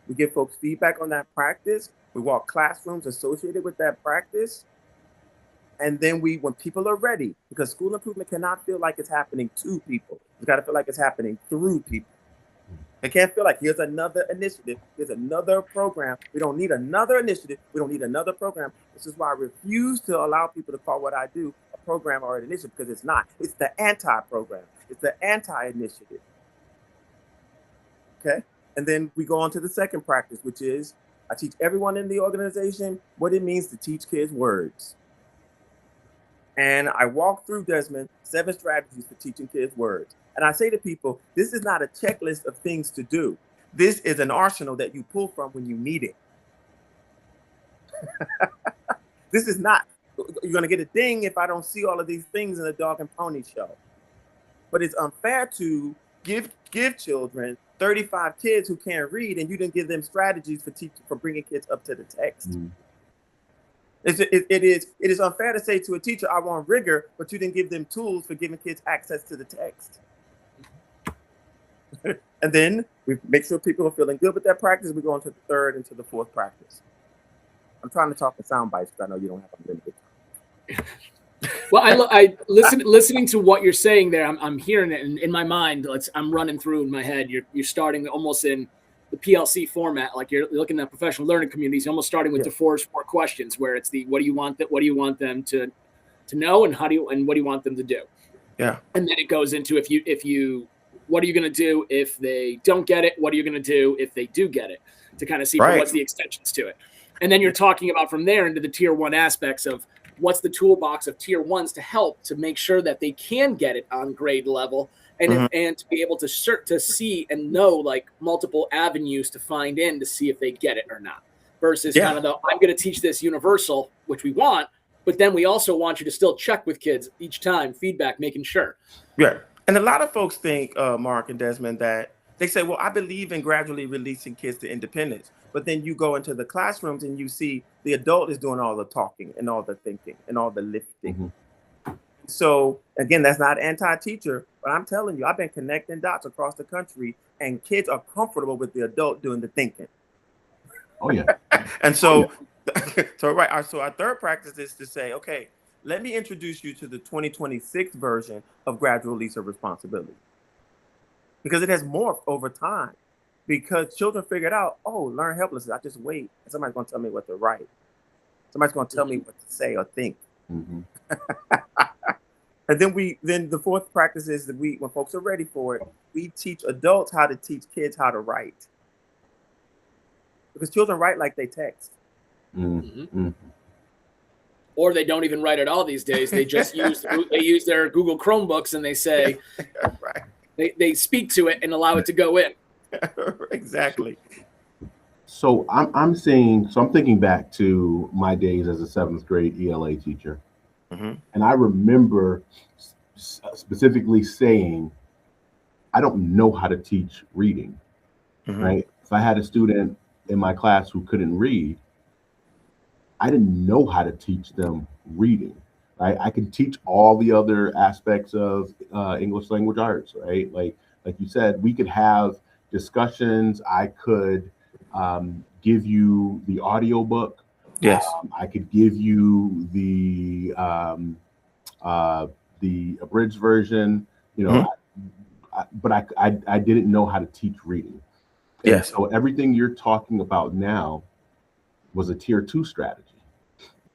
We give folks feedback on that practice. We walk classrooms associated with that practice. And then when people are ready, because school improvement cannot feel like it's happening to people. It's got to feel like it's happening through people. It can't feel like here's another initiative, here's another program. We don't need another initiative. We don't need another program. This is why I refuse to allow people to call what I do a program or an initiative, because it's not. It's the anti-program. It's the anti-initiative. Okay? And then we go on to the second practice, which is I teach everyone in the organization what it means to teach kids words. And I walk through, Desmond, 7 strategies for teaching kids words. And I say to people, this is not a checklist of things to do. This is an arsenal that you pull from when you need it. This is not, you're going to get a ding if I don't see all of these things in the dog and pony show. But it's unfair to give children 35 kids who can't read and you didn't give them strategies for bringing kids up to the text. Mm. It is unfair to say to a teacher, I want rigor, but you didn't give them tools for giving kids access to the text. And then we make sure people are feeling good with that practice. We go into the 3rd and to the 4th practice. I'm trying to talk in sound bites because I know you don't have unlimited time. Well, I listening to what you're saying there. I'm hearing it in my mind. I'm running through in my head. You're starting almost in the PLC format, like you're looking at professional learning communities, almost starting with the 4 questions, where it's the what do you want them to know, and what do you want them to do? Yeah. And then it goes into if you what are you going to do if they don't get it? What are you going to do if they do get it? To kind of see what's the extensions to it. And then you're talking about from there into the tier 1 aspects of what's the toolbox of tier 1s to help to make sure that they can get it on grade level. And and to be able to see and know like multiple avenues to find in to see if they get it or not, versus kind of I'm going to teach this universal, which we want, but then we also want you to still check with kids each time, feedback, making sure. Yeah, and a lot of folks think, Mark and Desmond, that they say, well, I believe in gradually releasing kids to independence, but then you go into the classrooms and you see the adult is doing all the talking and all the thinking and all the lifting. Mm-hmm. So again, that's not anti-teacher, but I'm telling you, I've been connecting dots across the country and kids are comfortable with the adult doing the thinking. Oh yeah. And so, so our 3rd practice is to say, okay, let me introduce you to the 2026 version of gradual release of responsibility. Because it has morphed over time, because children figured out, oh, learn helplessness. I just wait. And somebody's going to tell me what to write. Somebody's going to tell me what to say or think. Mm-hmm. And then the fourth practice is that when folks are ready for it, we teach adults how to teach kids how to write. Because children write like they text. Mm-hmm. Mm-hmm. Or they don't even write at all these days. They just use their Google Chromebooks and they say, right. they speak to it and allow it to go in. Exactly. So I'm thinking back to my days as a 7th grade ELA teacher. Mm-hmm. And I remember specifically saying, I don't know how to teach reading, Mm-hmm. right? If I had a student in my class who couldn't read, I didn't know how to teach them reading, right? I could teach all the other aspects of English language arts, right? Like you said, we could have discussions. I could give you the audiobook. Yes. I could give you the abridged version, you know, but I didn't know how to teach reading. And Yes. so everything you're talking about now was a tier 2 strategy,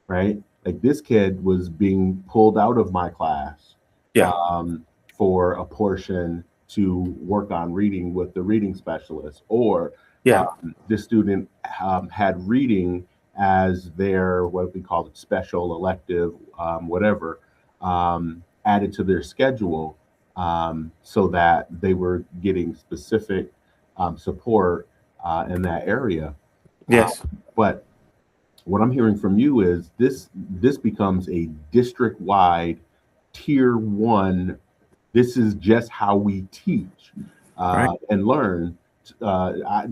right? Like this kid was being pulled out of my class for a portion to work on reading with the reading specialist, or this student had reading as their, what we call it, special elective, whatever, added to their schedule, so that they were getting specific support in that area. Yes. But what I'm hearing from you is this becomes a district-wide tier 1. This is just how we teach and learn. I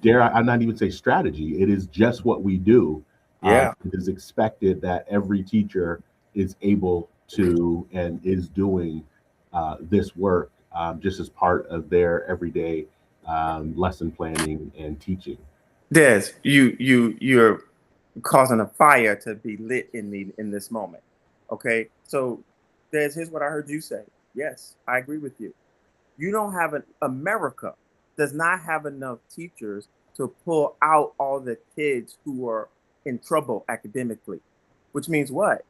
not even say strategy. It is just what we do. It is expected that every teacher is able to and is doing this work just as part of their everyday lesson planning and teaching. Des, you're causing a fire to be lit in this moment. Okay, so Des, here's what I heard you say. Yes, I agree with you. You don't have America does not have enough teachers to pull out all the kids who are in trouble academically, which means what?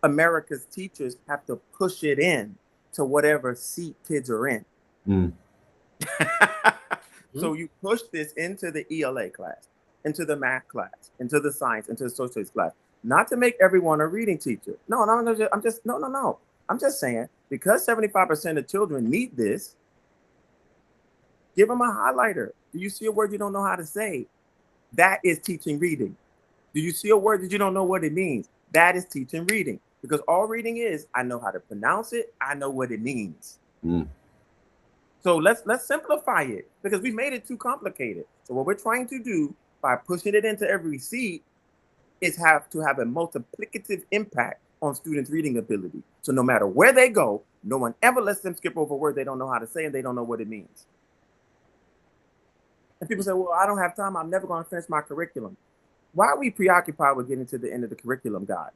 America's teachers have to push it in to whatever seat kids are in. So you push this into the ELA class, into the math class, into the science, into the social studies class, not to make everyone a reading teacher. No. I'm just saying, because 75% of children need this, give them a highlighter. Do you see a word you don't know how to say? That is teaching reading. Do you see a word that you don't know what it means? That is teaching reading. Because all reading is, I know how to pronounce it. I know what it means. So let's simplify it, because we made it too complicated. So what we're trying to do by pushing it into every seat is have to have a multiplicative impact on students' reading ability. So no matter where they go, no one ever lets them skip over a word they don't know how to say and they don't know what it means. And people say, well, I don't have time. I'm never going to finish my curriculum. Why are we preoccupied with getting to the end of the curriculum guide?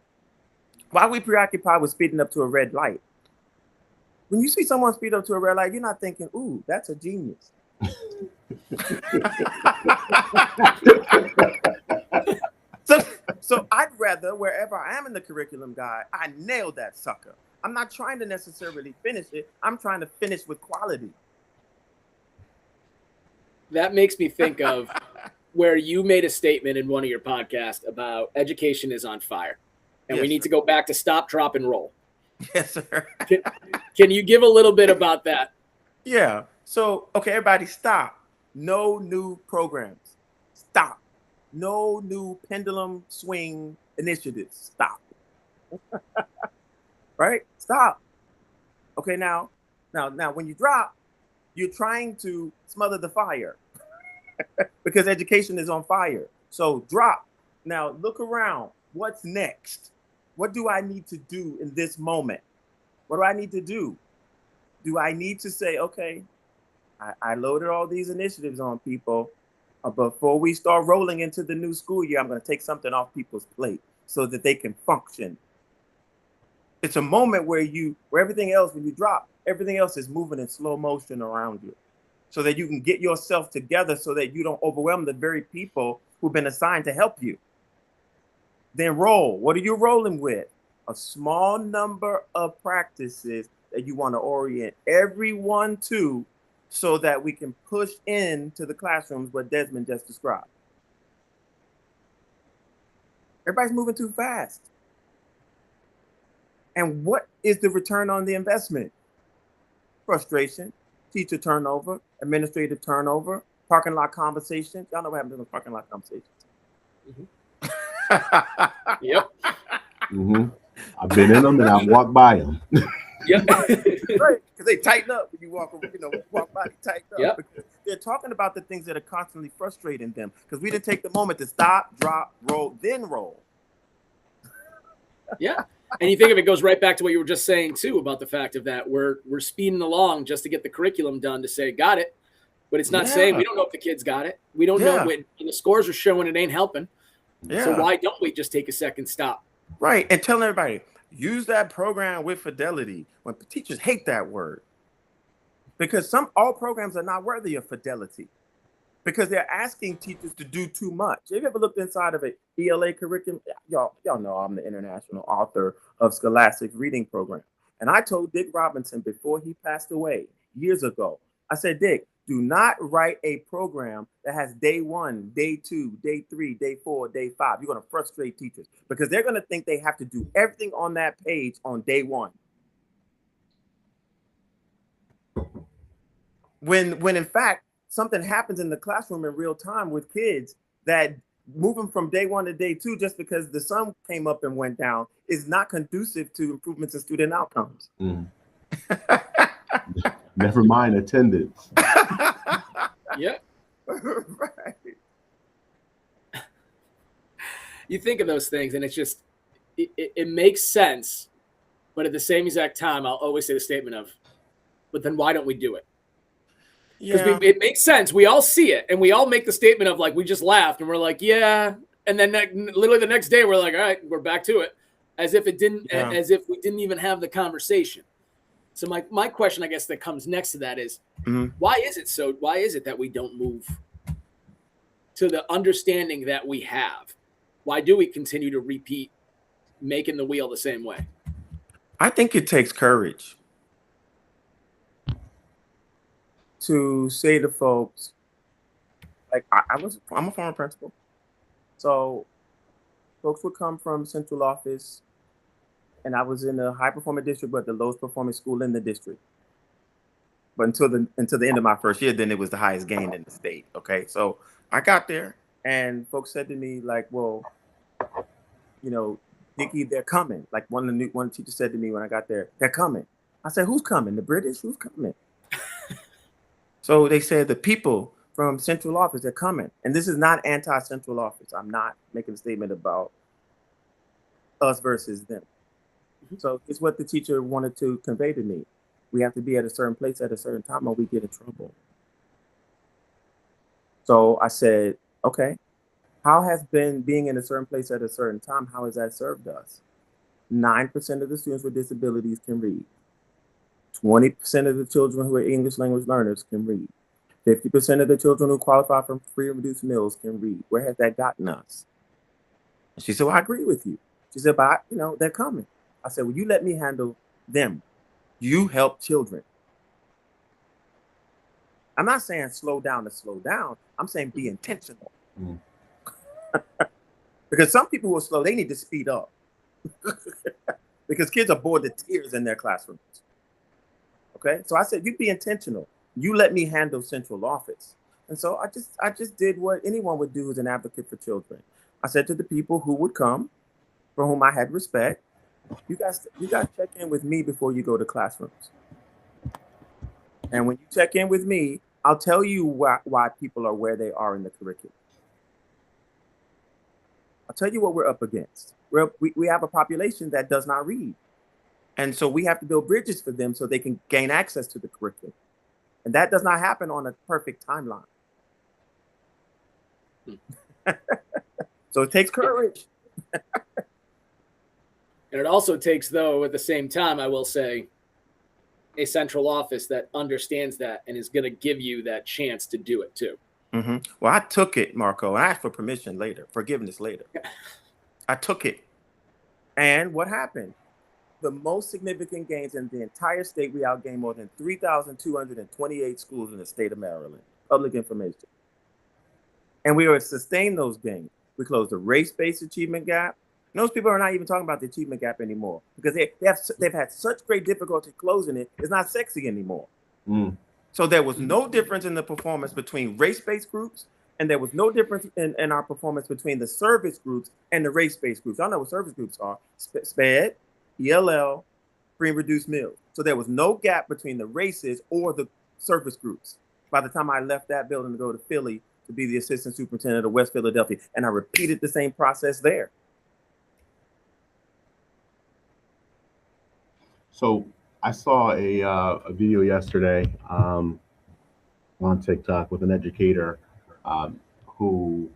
Why are we preoccupied with speeding up to a red light? When you see someone speed up to a red light, you're not thinking, ooh, that's a genius. So I'd rather, wherever I am in the curriculum guide, I nail that sucker. I'm not trying to necessarily finish it. I'm trying to finish with quality. That makes me think of where you made a statement in one of your podcasts about education is on fire. And we need to go back to stop, drop, and roll. Yes, sir. Can you give a little bit about that? Yeah. So, okay, everybody stop. No new programs. Stop. No new pendulum swing initiatives. Stop. Right? Stop. Okay, now when you drop, you're trying to smother the fire because education is on fire. So drop. Now look around. What's next? What do I need to do in this moment? What do I need to do? Do I need to say, okay, I loaded all these initiatives on people. Before we start rolling into the new school year, I'm going to take something off people's plate so that they can function. It's a moment where everything else, when you drop, everything else is moving in slow motion around you so that you can get yourself together so that you don't overwhelm the very people who've been assigned to help you. Then roll. What are you rolling with? a small number of practices that you want to orient everyone to so that we can push into the classrooms what Desmond just described. Everybody's moving too fast. And what is the return on the investment? Frustration, teacher turnover, administrative turnover, parking lot conversations. Y'all know what happens in those parking lot conversations. Mm-hmm. Yep. Mm-hmm. I've been in them and I've walked by them. Yep. Right, because they tighten up when you walk by, they tighten up. Yep. Because they're talking about the things that are constantly frustrating them because we didn't take the moment to stop, drop, roll, then roll. Yeah. And you think of it goes right back to what you were just saying too about the fact of that we're speeding along just to get the curriculum done to say got it, but it's not saying we don't know if the kids got it. We don't know when the scores are showing it ain't helping. Yeah. So why don't we just take a second stop? Right, and telling everybody use that program with fidelity. When teachers hate that word because all programs are not worthy of fidelity because they're asking teachers to do too much. Have you ever looked inside of an ELA curriculum? Y'all know I'm the international author of Scholastic's reading program. And I told Dick Robinson before he passed away years ago, I said, Dick, do not write a program that has day 1, day 2, day 3, day 4, day 5. You're going to frustrate teachers because they're going to think they have to do everything on that page on day 1. When in fact, something happens in the classroom in real time with kids that moving from day 1 to day 2 just because the sun came up and went down is not conducive to improvements in student outcomes. Mm. Never mind attendance. Yeah. Right. You think of those things and it's just, it makes sense. But at the same exact time, I'll always say the statement of, but then why don't we do it? Because it makes sense. We all see it. And we all make the statement of like, we just laughed and we're like, yeah. And then literally the next day we're like, all right, we're back to it. As if it didn't, as if we didn't even have the conversation. So my question, I guess, that comes next to that is, why is it that we don't move to the understanding that we have? Why do we continue to repeat making the wheel the same way? I think it takes courage to say to folks, like I'm a former principal. So folks would come from central office and I was in a high performing district, but the lowest performing school in the district. But until the end of my first year, then it was the highest gained in the state. Okay. So I got there and folks said to me like, well, Dickie, they're coming. Like one teacher said to me when I got there, they're coming. I said, who's coming? The British? Who's coming? So they said the people from central office, they're coming. And this is not anti-central office. I'm not making a statement about us versus them. So it's what the teacher wanted to convey to me. We have to be at a certain place at a certain time or we get in trouble. So I said, okay, how has being in a certain place at a certain time, how has that served us? 9% of the students with disabilities can read. 20% of the children who are English language learners can read. 50% of the children who qualify for free and reduced meals can read. Where has that gotten us? And she said, well, I agree with you. She said, but they're coming. I said, well, you let me handle them. You help children. I'm not saying slow down to slow down. I'm saying be intentional. Mm. Because some people who are slow, they need to speed up. Because kids are bored to tears in their classrooms. Okay, so I said, you be intentional. You let me handle central office. And so I just did what anyone would do as an advocate for children. I said to the people who would come, for whom I had respect, you guys check in with me before you go to classrooms. And when you check in with me, I'll tell you why people are where they are in the curriculum. I'll tell you what we're up against. We have a population that does not read. And so we have to build bridges for them so they can gain access to the curriculum. And that does not happen on a perfect timeline. So it takes courage. And it also takes, though, at the same time, I will say, a central office that understands that and is going to give you that chance to do it, too. Mm-hmm. Well, I took it, Marco. I asked for permission later, forgiveness later. I took it. And what happened? The most significant gains in the entire state, we outgained more than 3,228 schools in the state of Maryland, public information. And we were to sustain those gains. We closed the race-based achievement gap. And those people are not even talking about the achievement gap anymore because they've had such great difficulty closing it. It's not sexy anymore. Mm. So there was no difference in the performance between race-based groups, and there was no difference in our performance between the service groups and the race-based groups. I know what service groups are: SPED, ELL, free and reduced meals. So there was no gap between the races or the service groups. By the time I left that building to go to Philly to be the assistant superintendent of West Philadelphia, and I repeated the same process there. So I saw a video yesterday on TikTok with an educator who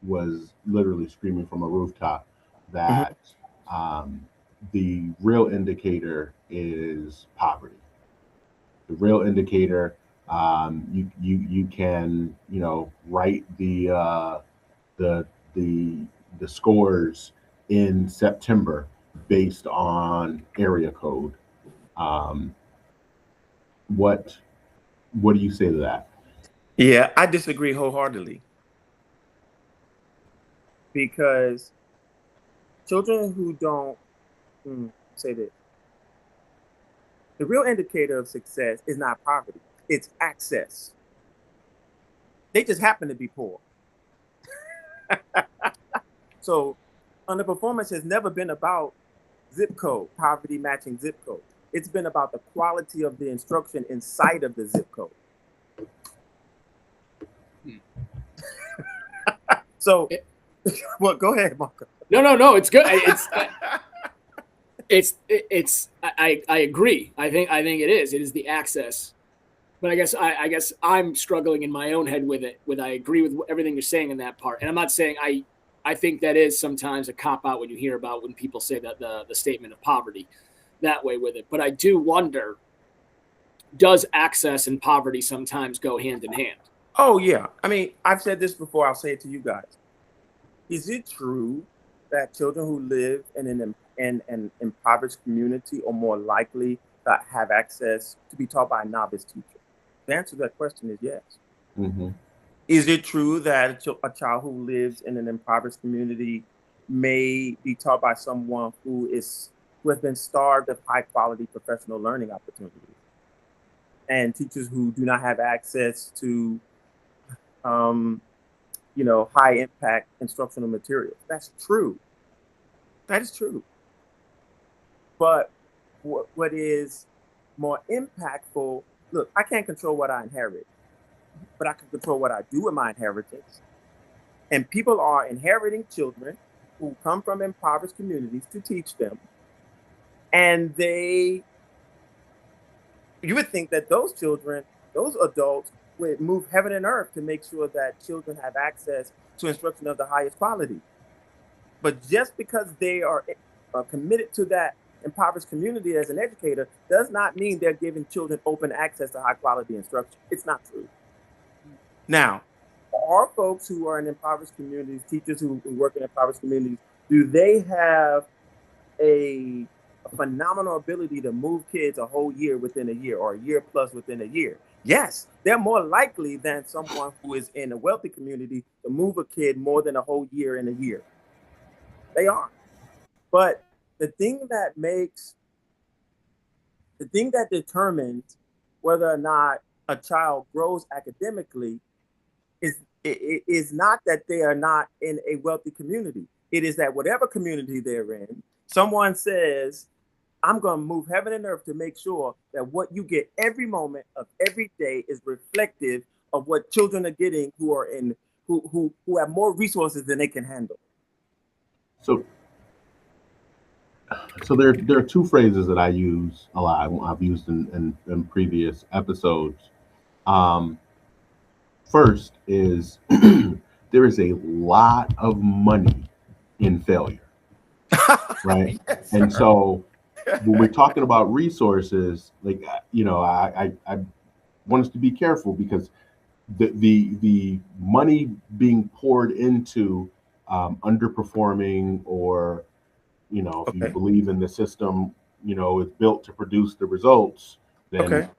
was literally screaming from a rooftop that the real indicator is poverty. The real indicator, you can write the scores in September based on area code. What do you say to that? Yeah, I disagree wholeheartedly, because children who don't say this, the real indicator of success is not poverty, it's access. They just happen to be poor. So underperformance has never been about zip code, poverty matching zip code. It's been about the quality of the instruction inside of the zip code. So, well, go ahead, Marco. No, it's good. I agree. I think it is. It is the access. But I guess I'm struggling in my own head with it. I agree with everything you're saying in that part. And I'm not saying I think that is sometimes a cop out when you hear about when people say that the statement of poverty that way with it. But I do wonder, does access and poverty sometimes go hand in hand? Oh, yeah. I mean, I've said this before. I'll say it to you guys. Is it true that children who live in an impoverished community are more likely to have access to be taught by a novice teacher? The answer to that question is yes. Mm-hmm. Is it true that a child who lives in an impoverished community may be taught by someone who has been starved of high quality professional learning opportunities, and teachers who do not have access to high impact instructional materials? That's true. That is true. But what is more impactful, look, I can't control what I inherit, but I can control what I do with my inheritance. And people are inheriting children who come from impoverished communities to teach them. And you would think that those children, those adults, would move heaven and earth to make sure that children have access to instruction of the highest quality. But just because they are committed to that impoverished community as an educator does not mean they're giving children open access to high quality instruction. It's not true. Now, are folks who are in impoverished communities, teachers who work in impoverished communities, do they have a phenomenal ability to move kids a whole year within a year or a year plus within a year? Yes, they're more likely than someone who is in a wealthy community to move a kid more than a whole year in a year. They are. But the thing that determines whether or not a child grows academically is not that they are not in a wealthy community. It is that whatever community they're in, someone says, I'm going to move heaven and earth to make sure that what you get every moment of every day is reflective of what children are getting who have more resources than they can handle. So there are two phrases that I use a lot. I've used in previous episodes. First is there is a lot of money in failure, right? Yes, and so when we're talking about resources, like I want us to be careful, because the money being poured into underperforming or if you believe in the system, is built to produce the results, then,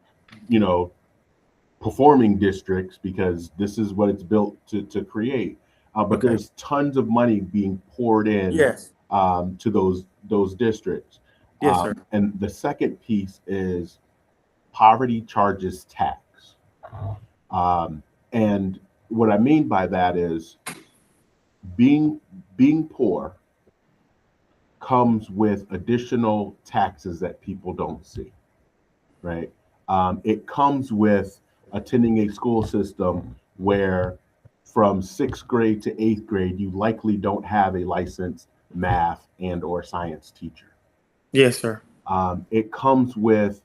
performing districts, because this is what it's built to create. But there's tons of money being poured in to those districts. Yes, sir. And the second piece is poverty charges tax. And what I mean by that is being poor comes with additional taxes that people don't see, right? It comes with attending a school system where from 6th grade to 8th grade, you likely don't have a licensed math and or science teacher. Yes, sir. It comes with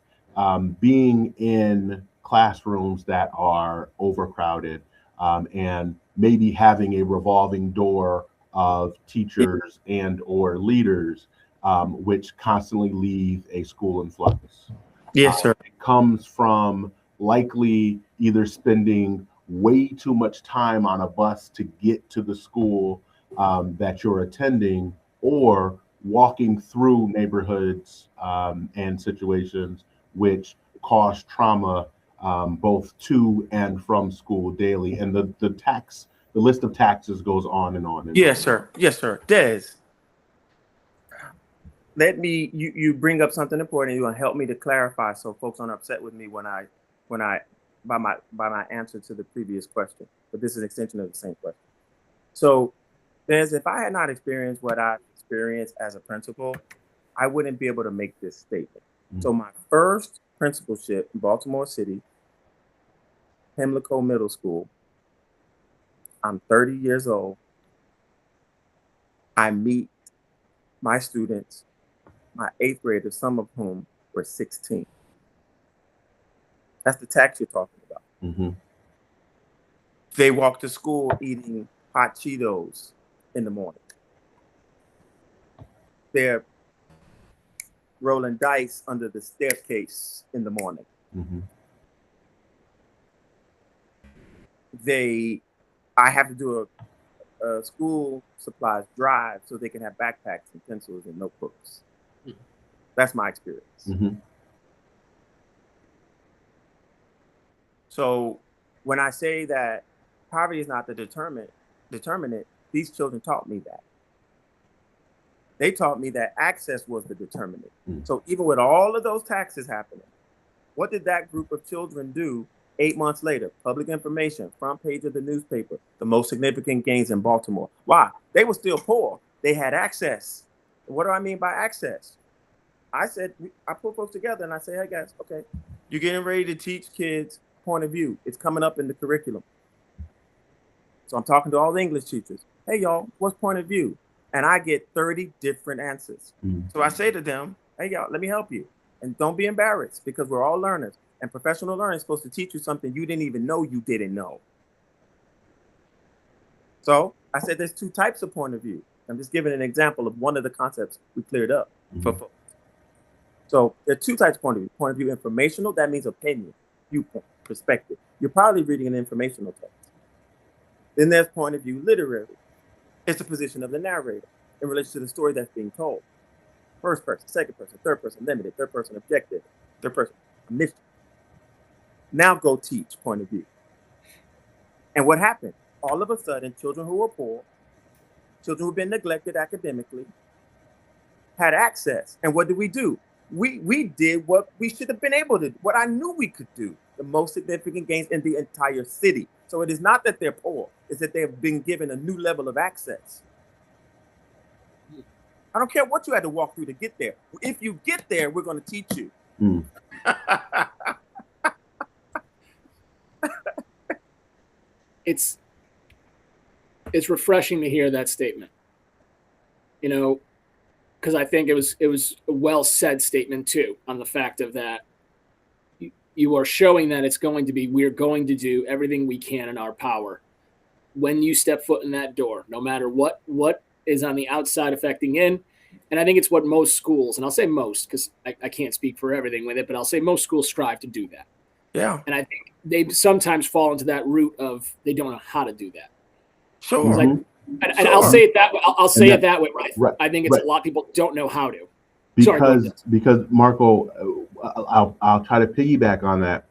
being in classrooms that are overcrowded, and maybe having a revolving door of teachers and or leaders, which constantly leave a school in flux. Yes, sir. It comes from likely either spending way too much time on a bus to get to the school that you're attending, or walking through neighborhoods and situations which cause trauma both to and from school daily. And the list of taxes goes on and on. Yes, sir. Yes, sir. Des, you bring up something important. You're gonna help me to clarify so folks aren't upset with me when I by my answer to the previous question. But this is an extension of the same question. So, Des, if I had not experienced what I experienced as a principal, I wouldn't be able to make this statement. Mm-hmm. So my first principalship in Baltimore City, Pimlico Middle School, I'm 30 years old. I meet my students, my 8th graders, some of whom were 16. That's the tax you're talking about. Mm-hmm. They walk to school eating hot Cheetos in the morning. They're rolling dice under the staircase in the morning. Mm-hmm. I have to do a school supplies drive so they can have backpacks and pencils and notebooks. Mm-hmm. That's my experience. Mm-hmm. So when I say that poverty is not the determinant, these children taught me that. They taught me that access was the determinant. Mm-hmm. So even with all of those taxes happening, what did that group of children do 8 months later? Public information, front page of the newspaper, the most significant gains in Baltimore. Why? They were still poor. They had access. What do I mean by access? I put folks together and I say, hey guys, okay, you're getting ready to teach kids point of view. It's coming up in the curriculum. So I'm talking to all the English teachers. Hey y'all, what's point of view? And I get 30 different answers. Mm-hmm. So I say to them, hey y'all, let me help you. And don't be embarrassed, because we're all learners. And professional learning is supposed to teach you something you didn't even know you didn't know. So I said there's 2 types of point of view. I'm just giving an example of one of the concepts we cleared up for folks. So there are 2 types of point of view. Point of view informational, that means opinion, viewpoint, perspective. You're probably reading an informational text. Then there's point of view literary. It's the position of the narrator in relation to the story that's being told. First person, second person, third person, limited, third person, objective, third person, omniscient. Now go teach point of view. And what happened? All of a sudden, children who were poor, children who've been neglected academically, had access. And what did we do? We did what we should have been able to do, what I knew we could do, the most significant gains in the entire city. So it is not that they're poor, it's that they've been given a new level of access. I don't care what you had to walk through to get there. If you get there, we're going to teach you. Mm. It's refreshing to hear that statement, because I think it was a well said statement too, on the fact of that you are showing that we're going to do everything we can in our power when you step foot in that door, no matter what is on the outside affecting in. And I think it's what most schools, and I'll say most because I can't speak for everything with it, but I'll say most schools strive to do that. Yeah. And I think they sometimes fall into that route of they don't know how to do that. Sure. It's like And I'll say it that way. I'll say it that way, right? Right. I think it's a lot of people don't know how to. Because Marco, I'll try to piggyback on that,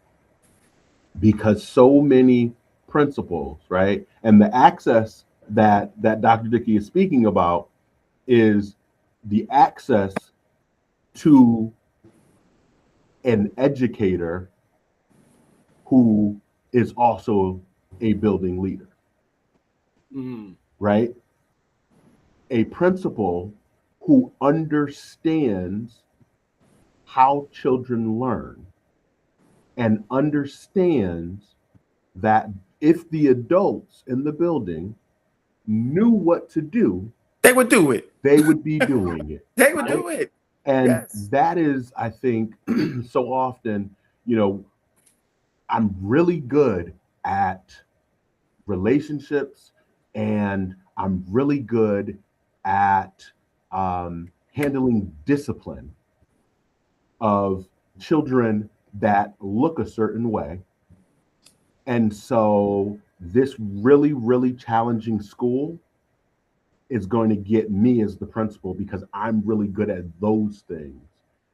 because so many principals, right, and the access that Dr. Dickey is speaking about is the access to an educator who is also a building leader, right? A principal who understands how children learn and understands that if the adults in the building knew what to do, they would do it. They would be doing it. They would do it. And that is, I think, so often, I'm really good at relationships, and I'm really good at handling discipline of children that look a certain way. And so this really, really challenging school is going to get me as the principal, because I'm really good at those things.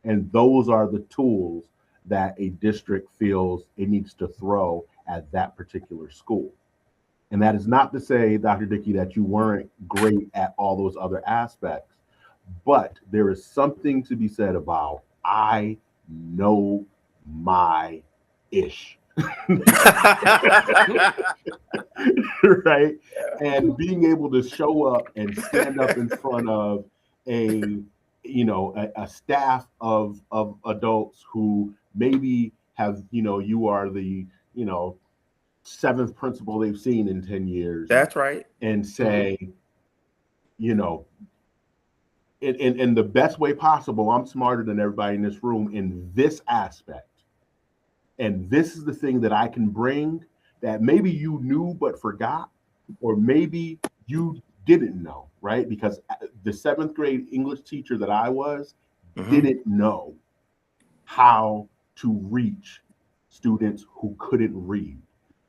And those are the tools that a district feels it needs to throw at that particular school. And that is not to say, Dr. Dickey, that you weren't great at all those other aspects, but there is something to be said about, I know my ish. Right? And being able to show up and stand up in front of a staff of adults who maybe have, you are the, seventh principal they've seen in 10 years. That's right. And say, in the best way possible, I'm smarter than everybody in this room in this aspect. And this is the thing that I can bring that maybe you knew but forgot, or maybe you didn't know, right? Because the 7th grade English teacher that I was didn't know how to reach students who couldn't read.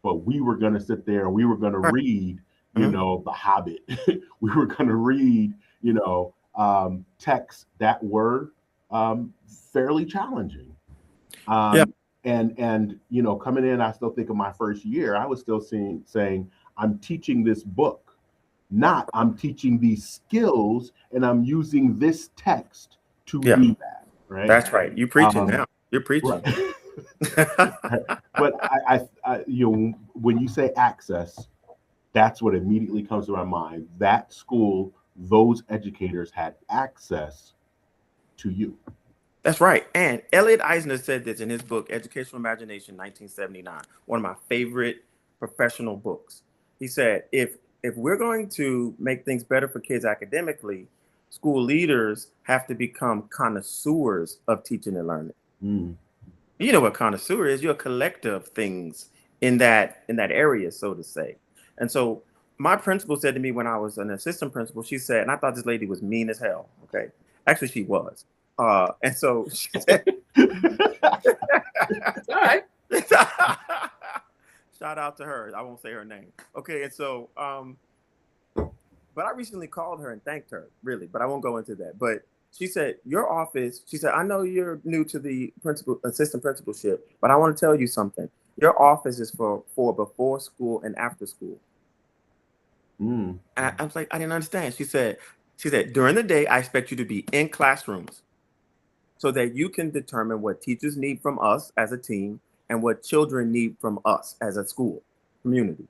But we were going to sit there and we were going to read, The Hobbit. We were going to read, texts that were fairly challenging. And coming in, I still think of my first year, I was still saying, I'm teaching this book, not I'm teaching these skills, and I'm using this text to do that. Right. That's right. You preaching now. You're preaching. Right. But I when you say access, that's what immediately comes to my mind. That school, those educators had access to you. That's right. And Elliot Eisner said this in his book, Educational Imagination, 1979, one of my favorite professional books. He said, if we're going to make things better for kids academically, school leaders have to become connoisseurs of teaching and learning. You know what connoisseur is? You're a collector of things in that area, so to say. And so my principal said to me when I was an assistant principal, she said, and I thought this lady was mean as hell. Okay. Actually, she was. And so she said, all right. Shout out to her. I won't say her name. Okay. And so, but I recently called her and thanked her, really, but I won't go into that. But she said, your office, she said, I know you're new to the assistant principalship, but I want to tell you something. Your office is for before school and after school. And I was like, I didn't understand. She said, during the day, I expect you to be in classrooms so that you can determine what teachers need from us as a team and what children need from us as a school community.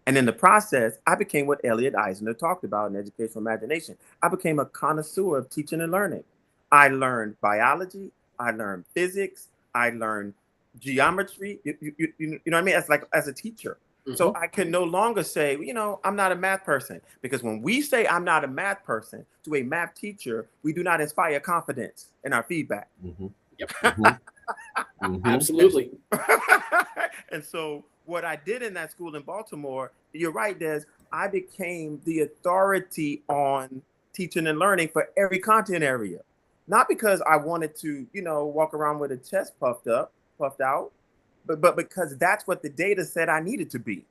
And in the process, I became what Elliot Eisner talked about in Educational Imagination. I became a connoisseur of teaching and learning. I learned biology. I learned physics. I learned geometry. You know what I mean? As a teacher. So I can no longer say, I'm not a math person, because when we say I'm not a math person to a math teacher, we do not inspire confidence in our feedback. Yep. Absolutely. And so what I did in that school in Baltimore, you're right, Des, I became the authority on teaching and learning for every content area. Not because I wanted to, walk around with a chest puffed out, but because that's what the data said I needed to be.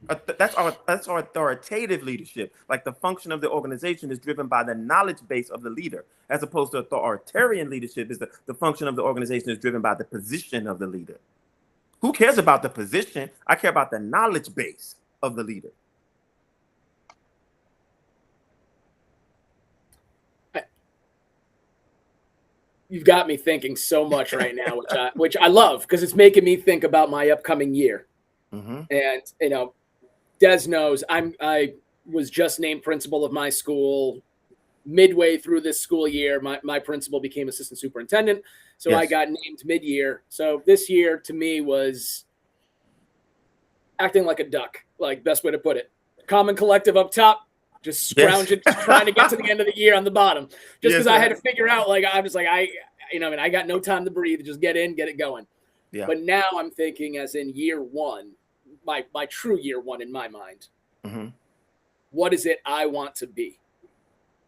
That's our authoritative leadership. Like the function of the organization is driven by the knowledge base of the leader, as opposed to authoritarian leadership is the function of the organization is driven by the position of the leader. Who cares about the position? I care about the knowledge base of the leader. You've got me thinking so much right now, which I love, because it's making me think about my upcoming year. Mm-hmm. And Des knows I was just named principal of my school midway through this school year. My principal became assistant superintendent, so yes. I got named mid-year. So this year to me was acting like a duck, like best way to put it. Common collective up top, just scrounging, yes. Trying to get to the end of the year on the bottom. Just because I had to figure out, like, I'm just like, I got no time to breathe. Just get in, get it going. Yeah. But now I'm thinking as in year one, my true year one in my mind. Mm-hmm. What is it I want to be?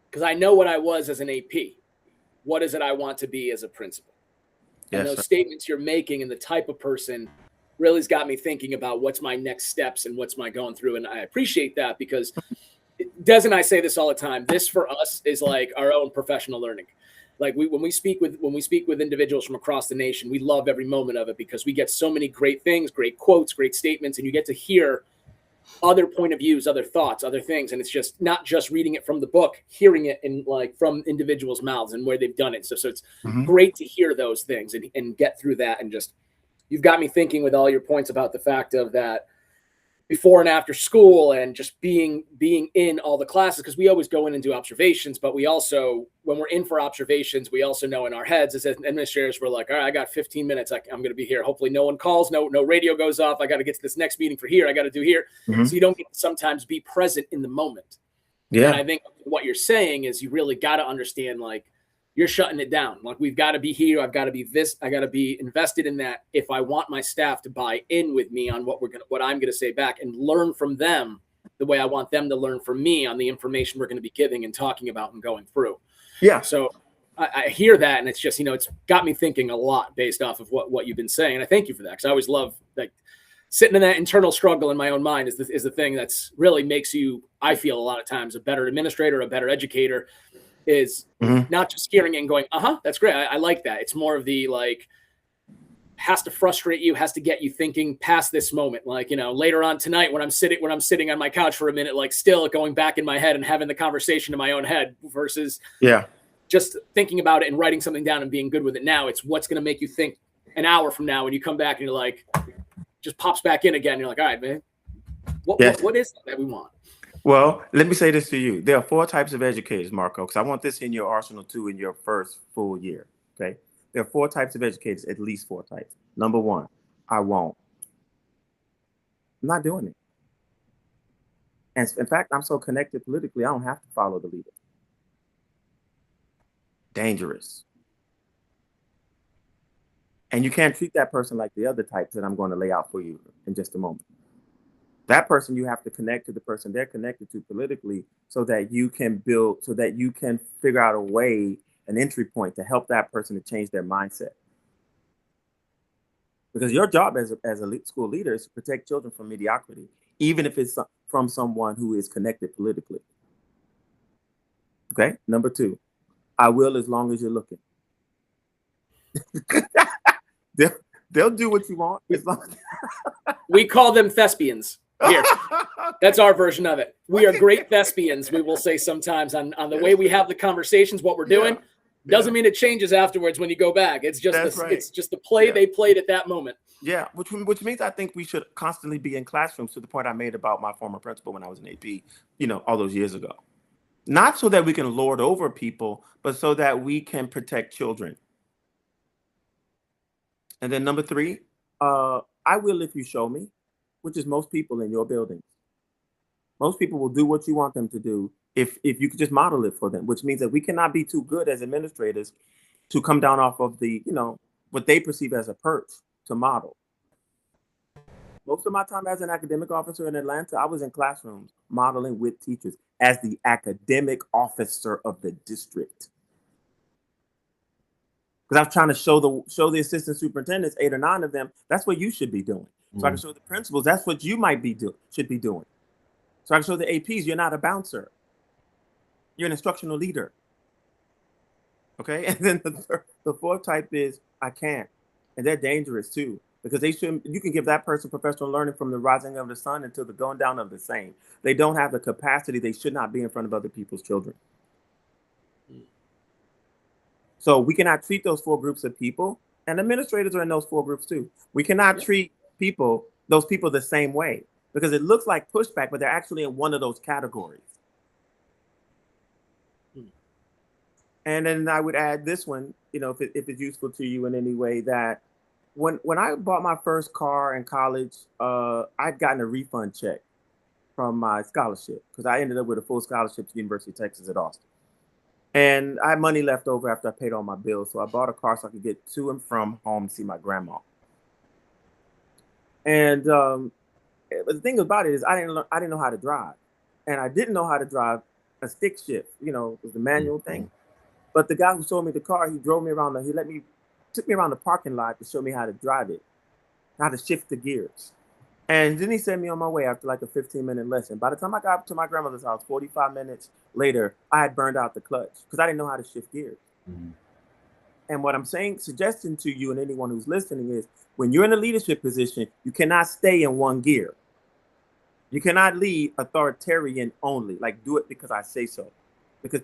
Because I know what I was as an AP. What is it I want to be as a principal? Yes, and those statements you're making and the type of person really has got me thinking about what's my next steps and what's my going through. And I appreciate that, because Des and I say this all the time. This for us is like our own professional learning. Like when we speak with individuals from across the nation, we love every moment of it, because we get so many great things, great quotes, great statements, and you get to hear other point of views, other thoughts, other things. And it's just not just reading it from the book, hearing it in like from individuals' mouths and where they've done it. So it's mm-hmm. great to hear those things and get through that. And just, you've got me thinking with all your points about the fact of that before and after school and just being in all the classes, because we always go in and do observations, but we also, when we're in for observations, we also know in our heads as administrators, we're like, all right, I got 15 minutes. I'm going to be here. Hopefully no one calls, no radio goes off. I got to get to this next meeting for here. I got to do here. Mm-hmm. So you don't get to sometimes be present in the moment. Yeah. And I think what you're saying is you really got to understand, like, you're shutting it down. Like, we've got to be here. I've got to be this. I got to be invested in that. If I want my staff to buy in with me on what I'm going to say back and learn from them the way I want them to learn from me on the information we're going to be giving and talking about and going through. Yeah. So I hear that, and it's just, it's got me thinking a lot based off of what you've been saying. And I thank you for that, because I always love, like, sitting in that internal struggle in my own mind is the thing that's really makes you, I feel a lot of times, a better administrator, a better educator. Is mm-hmm. not just hearing it and going, that's great. I like that. It's more of the, like, has to frustrate you, has to get you thinking past this moment. Like, later on tonight when I'm sitting on my couch for a minute, like, still going back in my head and having the conversation in my own head versus just thinking about it and writing something down and being good with it now. It's what's going to make you think an hour from now when you come back and you're like, just pops back in again. You're like, all right, man, what is it that we want? Well, let me say this to you. There are 4 types of educators, Marco, because I want this in your arsenal too in your first full year. Okay. There are 4 types of educators, at least 4 types. Number 1, I won't. I'm not doing it. And in fact, I'm so connected politically, I don't have to follow the leader. Dangerous. And you can't treat that person like the other types that I'm going to lay out for you in just a moment. That person, you have to connect to the person they're connected to politically so that you can figure out a way, an entry point to help that person to change their mindset. Because your job as a school leader is to protect children from mediocrity, even if it's from someone who is connected politically. Okay. Number 2, I will as long as you're looking. They'll do what you want. As long as we call them thespians. Here, that's our version of it. We are great thespians, we will say sometimes on the way we have the conversations, what we're doing. Doesn't mean it changes afterwards when you go back. It's just it's just the play they played at that moment. Yeah, which means I think we should constantly be in classrooms, to the point I made about my former principal when I was an AP, all those years ago. Not so that we can lord over people, but so that we can protect children. And then number 3, I will if you show me, which is most people in your building. Most people will do what you want them to do if you could just model it for them, which means that we cannot be too good as administrators to come down off of the, what they perceive as a perch to model. Most of my time as an academic officer in Atlanta, I was in classrooms modeling with teachers as the academic officer of the district. Because I was trying to show the assistant superintendents, 8 or 9 of them, that's what you should be doing. So I can show the principals, that's what you might should be doing. So I can show the APs, you're not a bouncer. You're an instructional leader. Okay. And then the fourth type is I can't. And they're dangerous too, because you can give that person professional learning from the rising of the sun until the going down of the same. They don't have the capacity. They should not be in front of other people's children. So we cannot treat those 4 groups of people, and administrators are in those 4 groups too. We cannot treat those people the same way, because it looks like pushback, but they're actually in one of those categories. And then I would add this one, if it's useful to you in any way, that when I bought my first car in college, I'd gotten a refund check from my scholarship, because I ended up with a full scholarship to the University of Texas at Austin. And I had money left over after I paid all my bills. So I bought a car so I could get to and from home to see my grandma. And the thing about it is I didn't know how to drive. And I didn't know how to drive a stick shift, it was the manual thing. But the guy who sold me the car, he drove me around, took me around the parking lot to show me how to drive it, how to shift the gears. And then he sent me on my way after like a 15-minute lesson. By the time I got to my grandmother's house, 45 minutes later, I had burned out the clutch because I didn't know how to shift gears. Mm-hmm. And what I'm suggesting to you and anyone who's listening is, when you're in a leadership position, you cannot stay in one gear. You cannot lead authoritarian only, like do it because I say so. Because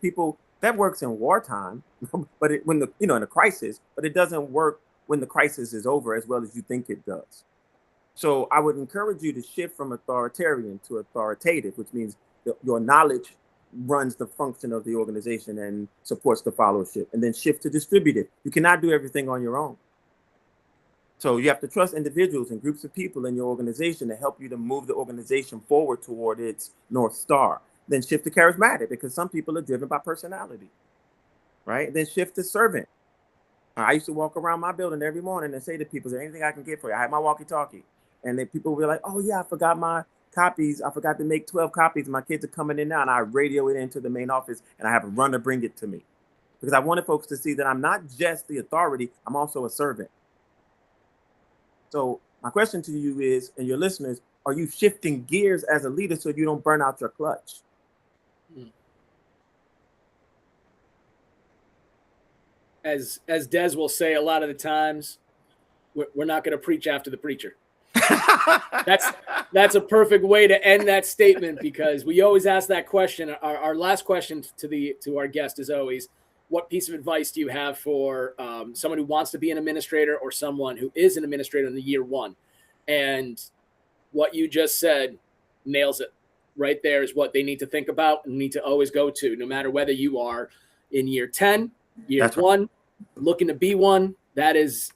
that works in wartime, but in a crisis, but it doesn't work when the crisis is over as well as you think it does. So I would encourage you to shift from authoritarian to authoritative, which means your knowledge runs the function of the organization and supports the followership, and then shift to distributive. You cannot do everything on your own. So you have to trust individuals and groups of people in your organization to help you to move the organization forward toward its North Star. Then shift to charismatic, because some people are driven by personality, right? Then shift to servant. I used to walk around my building every morning and say to people, is there anything I can get for you? I had my walkie-talkie. And then people were like, oh yeah, I forgot my copies. I forgot to make 12 copies. My kids are coming in now. And I radio it into the main office and I have a runner bring it to me. Because I wanted folks to see that I'm not just the authority, I'm also a servant. So my question to you is, and your listeners, are you shifting gears as a leader so you don't burn out your clutch? As Des will say a lot of the times, we're not going to preach after the preacher. That's a perfect way to end that statement, because we always ask that question. Our last question to our guest is always, what piece of advice do you have for someone who wants to be an administrator or someone who is an administrator in the year 1? And what you just said nails it. Right there is what they need to think about and need to always go to, no matter whether you are in year 10, year 1, looking to be one. That's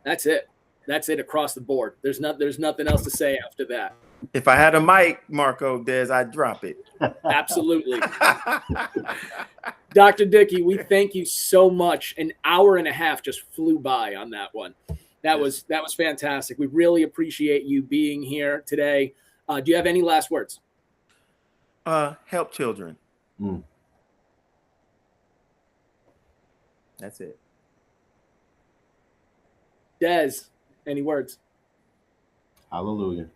it. That's it across the board. There's nothing else to say after that. If I had a mic, Marco, I'd drop it. Absolutely. Dr. Dickey, we thank you so much. An hour and a half just flew by on that one. That was fantastic. We really appreciate you being here today. Do you have any last words? Help children. That's it. Des, any words? Hallelujah.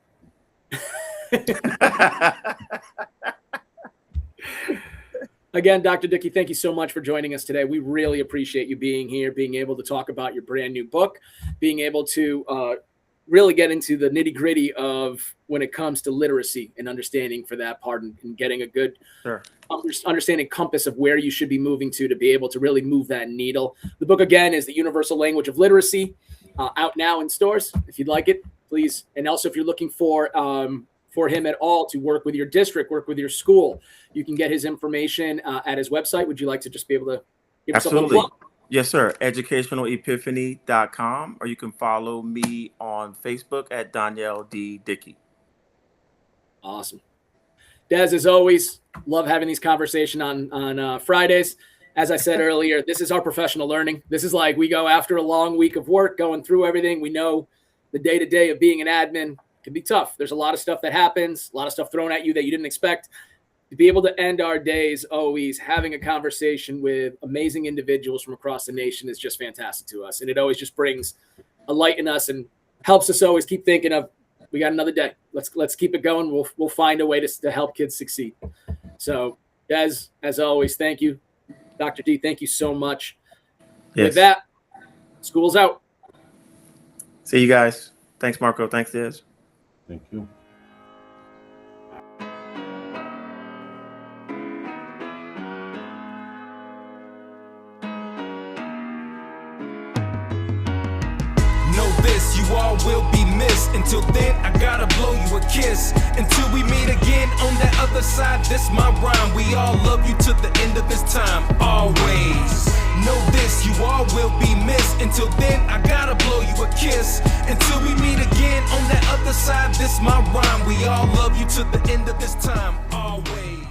Again, Dr. Dickey, thank you so much for joining us today. We really appreciate you being here, being able to talk about your brand new book, being able to really get into the nitty-gritty of when it comes to literacy and understanding for that part, and getting a good understanding compass of where you should be moving to be able to really move that needle. The book, again, is The Universal Language of Literacy, out now in stores. If you'd like it, please. And also, if you're looking for him at all to work with your district, work with your school, you can get his information at his website. Would you like to just be able to give us a little plug? Yes, sir. Educationalepiphany.com, or you can follow me on Facebook at Danielle D. Dickey. Awesome. Des, as always, love having these conversations on Fridays. As I said earlier, this is our professional learning. This is like we go after a long week of work, going through everything. We know the day-to-day of being an admin can be tough. There's a lot of stuff that happens, a lot of stuff thrown at you that you didn't expect. To be able to end our days always having a conversation with amazing individuals from across the nation is just fantastic to us. And it always just brings a light in us and helps us always keep thinking of We got another day. Let's keep it going. We'll find a way to help kids succeed. So, Des, as always, thank you. Dr. D, thank you so much. Yes. With that, school's out. See you guys. Thanks, Marco. Thanks, Des. Thank you. You all will be missed. Until then, I gotta blow you a kiss. Until we meet again on that other side, this my rhyme. We all love you to the end of this time, always. Know this, you all will be missed. Until then, I gotta blow you a kiss. Until we meet again on that other side, this my rhyme. We all love you to the end of this time, always.